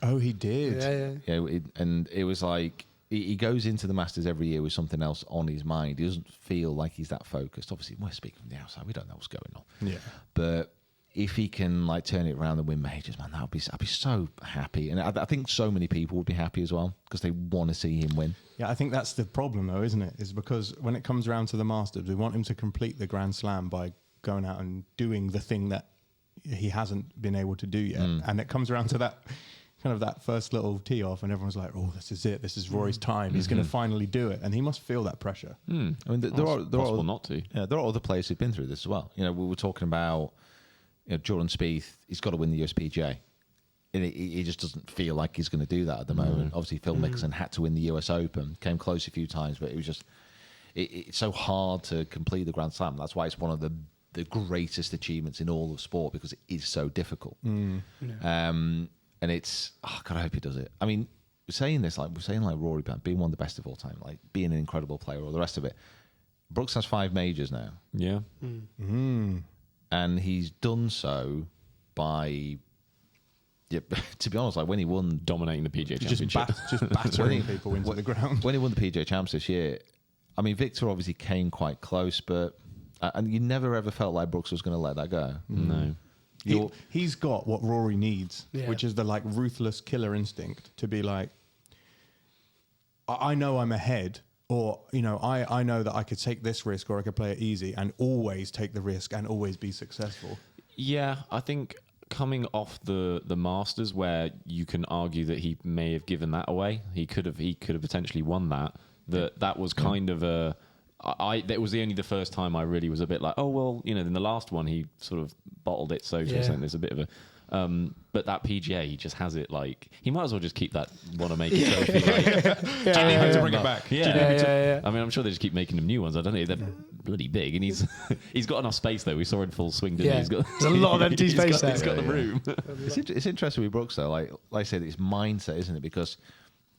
Oh, he did. Yeah. And it was like he goes into the Masters every year with something else on his mind. He doesn't feel like he's that focused. Obviously, we're speaking from the outside. We don't know what's going on. Yeah. But if he can like turn it around and win majors, man, I'd be so happy. And I think so many people would be happy as well because they want to see him win. Yeah, I think that's the problem, though, isn't it? Is because when it comes around to the Masters, we want him to complete the Grand Slam by going out and doing the thing that he hasn't been able to do yet. And it comes around to that kind of that first little tee off, and everyone's like, "Oh, this is it. This is Rory's time. He's going to finally do it." And he must feel that pressure. I mean, there are possible not to. Yeah, there are other players who've been through this as well. We were talking about Jordan Spieth. He's got to win the USPGA. And he just doesn't feel like he's going to do that at the moment. Obviously, Phil Mickelson had to win the US Open, came close a few times, but it was just it's so hard to complete the Grand Slam. That's why it's one of the greatest achievements in all of sport, because it is so difficult. And it's God, I hope he does it. I mean, we're saying Rory being one of the best of all time, like being an incredible player, all the rest of it. Brooks has 5 majors now. Yeah. And he's done so by, to be honest, like when he won, Dominating the PGA Just Championship. battering people into the ground. when he won the PGA Champs this year, I mean, Victor obviously came quite close, but and you never ever felt like Brooks was going to let that go. No. He's got what Rory needs, Yeah. which is the like ruthless killer instinct to be like, I know I'm ahead, or I know that I could take this risk, or I could play it easy and always take the risk and always be successful. Yeah, I think coming off the Masters, where you can argue that he may have given that away. He could have potentially won that. That was kind of a. That was the first time I really was a bit like, oh well, in the last one he sort of bottled it. So there's a bit of a. But that PGA, he just has it like he might as well just keep that want to make it trophy. Do you need me to bring it back? Yeah. I mean, I'm sure they just keep making them new ones. I don't know. They're bloody big, and he's got enough space though. We saw in full swing, didn't he? Yeah. There's a lot of empty space there. He's got the room. It's interesting with Brooks though. Like I said, it's mindset, isn't it? Because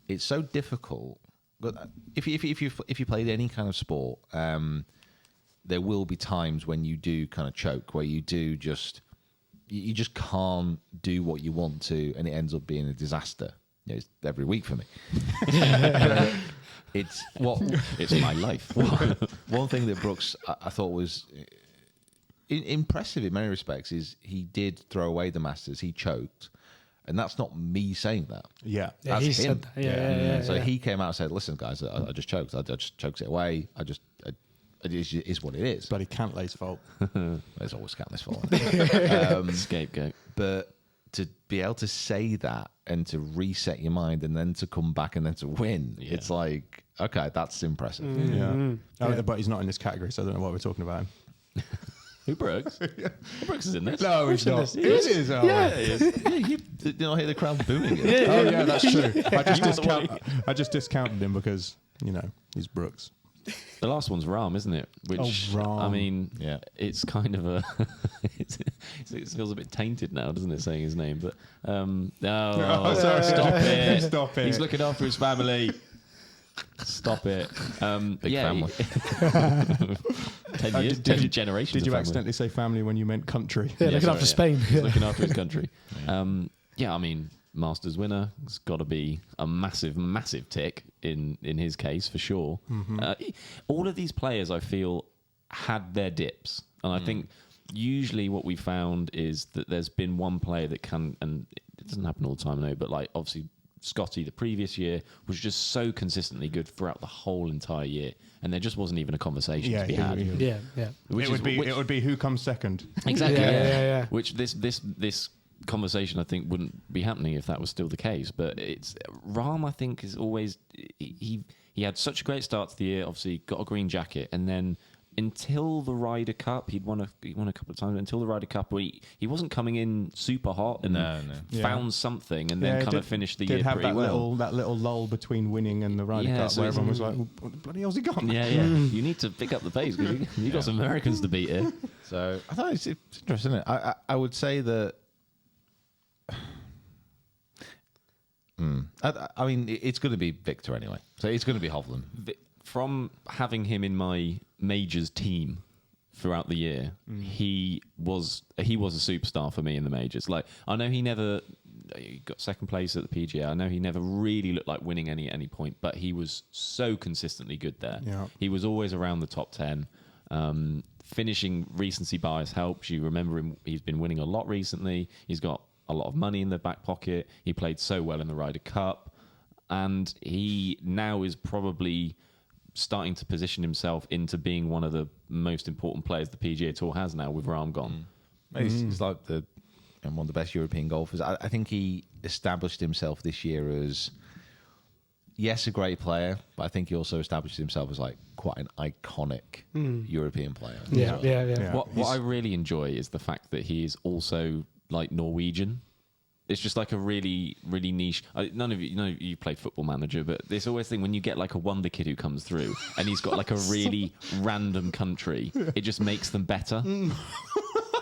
it's so difficult. But if you played any kind of sport, there will be times when you do kind of choke, where you do you just can't do what you want to, and it ends up being a disaster. It's every week for me. It's my life. One thing that Brooks I thought was impressive in many respects is he did throw away the Masters. He choked. And that's not me saying that. Yeah. That's he him. said that. Yeah. So he came out and said, listen, guys, I just choked. I just choked it away. It is what it is. Bloody Cantlay's fault. There's always Cantlay's fault. Scapegoat. But to be able to say that and to reset your mind and then to come back and then to win, it's like, okay, that's impressive. But he's not in this category, so I don't know what we're talking about. Who Brooks? Brooks is in this. No, he's not. He is. Yeah, he is. You did not hear the crowd booing it. Oh yeah, that's true. I just discounted him because he's Brooks. The last one's Rahm, isn't it? Which Rahm. I mean, Yeah. it's kind of a. It feels a bit tainted now, doesn't it? Saying his name, but sorry. stop it! Stop it. He's looking after his family. Stop it! Big family. 10 years, 10 generations. Did of you family. accidentally say family when you meant country? Yeah, looking sorry, after Spain. He's looking after his country. I mean, Masters winner. It's got to be a massive, massive tick in his case for sure. All of these players, I feel, had their dips, and I think usually what we found is that there's been one player that can, and it doesn't happen all the time, no, but like obviously Scotty the previous year was just so consistently good throughout the whole entire year, and there just wasn't even a conversation to be had. Yeah. It would be who comes second. Exactly. Yeah. Which this conversation I think wouldn't be happening if that was still the case. But it's Rahm, I think, is always he had such a great start to the year. Obviously, got a green jacket, and then until the Ryder Cup, he won a couple of times. Until the Ryder Cup, he wasn't coming in super hot and found something, and then kind of finished the year pretty well. That little lull between winning and the Ryder Cup, so where everyone was like, "What the bloody hell's he gone?" Yeah. You need to pick up the pace because you got some Americans to beat here. So I thought it's interesting, isn't it? I would say that. I mean, it's going to be Victor anyway. So it's going to be Hovland. From having him in my majors team throughout the year, he was a superstar for me in the majors. Like, I know he got second place at the PGA. I know he never really looked like winning at any point, but he was so consistently good there. Yeah. He was always around the top 10. Finishing recency bias helps. You remember him, he's been winning a lot recently. He's got a lot of money in the back pocket. He played so well in the Ryder Cup, and he now is probably starting to position himself into being one of the most important players the PGA Tour has now with Rahm gone. He's like one of the best European golfers. I think he established himself this year as, yes, a great player, but I think he also established himself as like quite an iconic European player. Yeah. What I really enjoy is the fact that he is also like Norwegian. It's just like a really, really niche. None of you play Football Manager, but there's always a thing when you get like a wonder kid who comes through and he's got like a really random country, it just makes them better.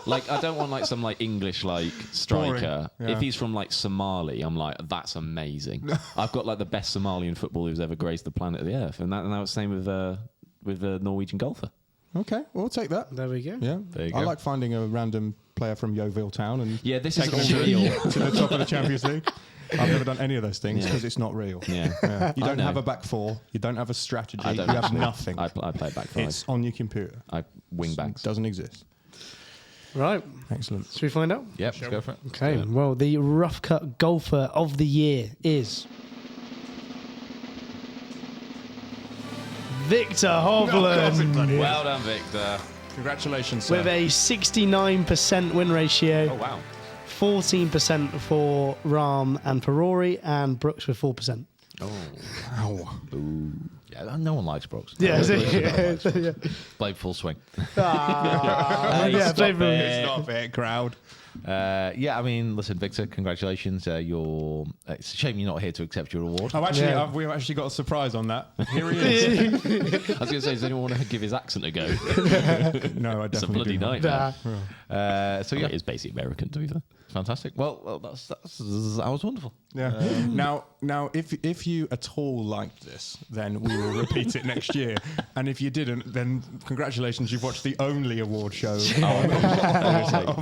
Like, I don't want like some like English like striker. Yeah. If he's from like Somali, I'm like, that's amazing. I've got like the best Somalian footballer who's ever graced the planet of the earth, and that was the same with a Norwegian golfer. Okay, well, we'll take that. There we go. Yeah, There you I go. like finding a random player from Yeovil Town and Yeah, this taking isn't them real. to the top of the Champions League. I've never done any of those things because it's not real. Yeah. You I don't know. have a back four. You don't have a strategy. I You don't have actually. nothing. I play back five. It's on your computer. I wing backs. Doesn't exist. Right. Excellent. Should we find out? Yep, let's go for it. Okay. Well, the Rough Cut Golfer of the Year is Victor Hovland Well done, Victor. Congratulations, sir. with a 69% win ratio. Oh wow. 14% for Rahm and for Rory, and Brooks with 4%. Ow. Yeah, no one likes Brooks. Yeah, Yeah. Blade full swing. Yeah, stop David- it. It's not fair, crowd. Yeah, I mean, listen, Victor, congratulations. It's a shame you're not here to accept your award. Oh, actually, Yeah. we've actually got a surprise on that. Here he is. I was going to say, does anyone want to give his accent a go? No, I It's a definitely bloody do not. nightmare. So Well, yeah, it is basically American, to be fair. fantastic. Well, that was wonderful. Yeah. Now, if you at all liked this, then we will repeat it next year. And if you didn't, then congratulations, you've watched the only award show of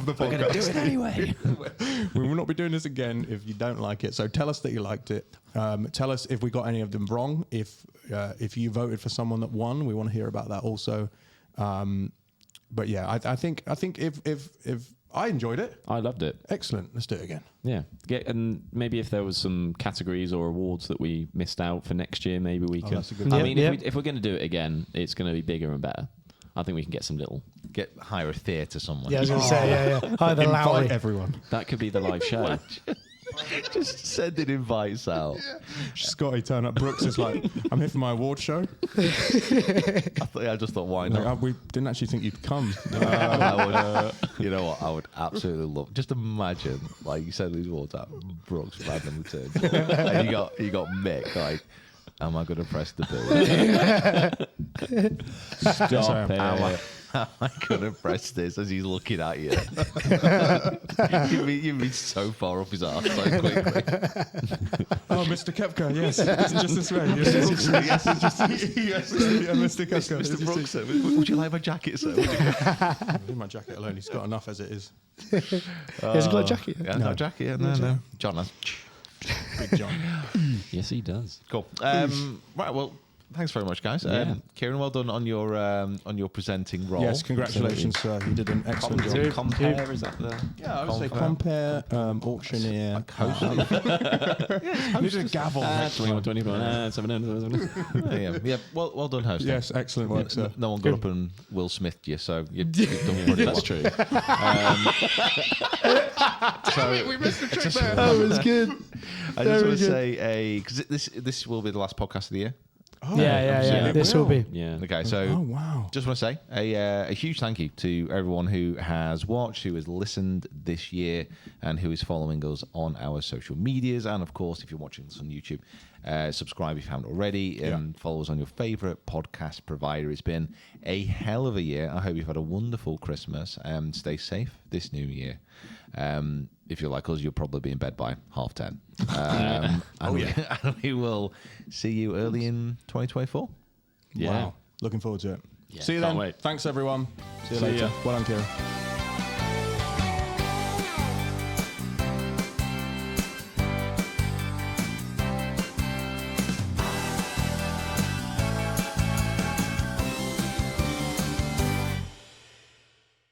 the podcast. Do it anyway. We will not be doing this again if you don't like it. So tell us that you liked it. Tell us if we got any of them wrong. If you voted for someone that won, we want to hear about that also. But yeah, I think if I enjoyed it, I loved it. excellent. Let's do it again. Yeah. And maybe if there was some categories or awards that we missed out for next year, maybe we could. that's a good I Yeah, mean, yeah. if we're going to do it again, it's going to be bigger and better. I think we can get some little. Hire a theatre someone. Yeah, I was going to say, yeah. Either Invite Lowry. everyone. That could be the live show. Just sending invites out. Scotty turn up. Brooks is like, I'm here for my award show. I just thought, why not? Like, we didn't actually think you'd come. I would, you know what? I would absolutely love. Just imagine, like you said, these awards out. Brooks randomly turns up, and you got Mick. Like, am I going to press the button? Stop it. Am I going to press this as he's looking at you? You've been so far up his arse so quickly. Oh, Mr. Kepka, yes. It's just this way. Yes, Mr. Kepka. Mr. Brooks, sir, would you like my jacket, sir? Would you? My jacket alone, he's got enough as it is. Has he got a jacket? Yeah, no jacket. Yeah, no. John has. Big John. Yes, he does. Cool. Right. Well, thanks very much, guys. Yeah. Kieran, well done on your presenting role. Yes, congratulations, sir. You did an excellent job. Compare, is that the... Yeah, I would say compare, auctioneer, host. You did a gavel. 21, 24, 7, Yeah. Well done, hosting. Yes, excellent work, sir. No one got up and Will Smithed you, so you've done pretty well. That's true. We missed the trick there. That was good. I just want to say because this will be the last podcast of the year. Yeah. This will be. Yeah. Okay, so Oh, wow. just want to say a huge thank you to everyone who has watched, who has listened this year, and who is following us on our social medias. And of course, if you're watching this on YouTube, subscribe if you haven't already, and follow us on your favourite podcast provider. It's been a hell of a year. I hope you've had a wonderful Christmas. Stay safe this new year. If you're like us, you'll probably be in bed by 10:30. And we will see you early in 2024. Yeah. Wow. Looking forward to it. Yeah, See you can't then. wait. Thanks, everyone. See you See later. ya. Well done, Kieran.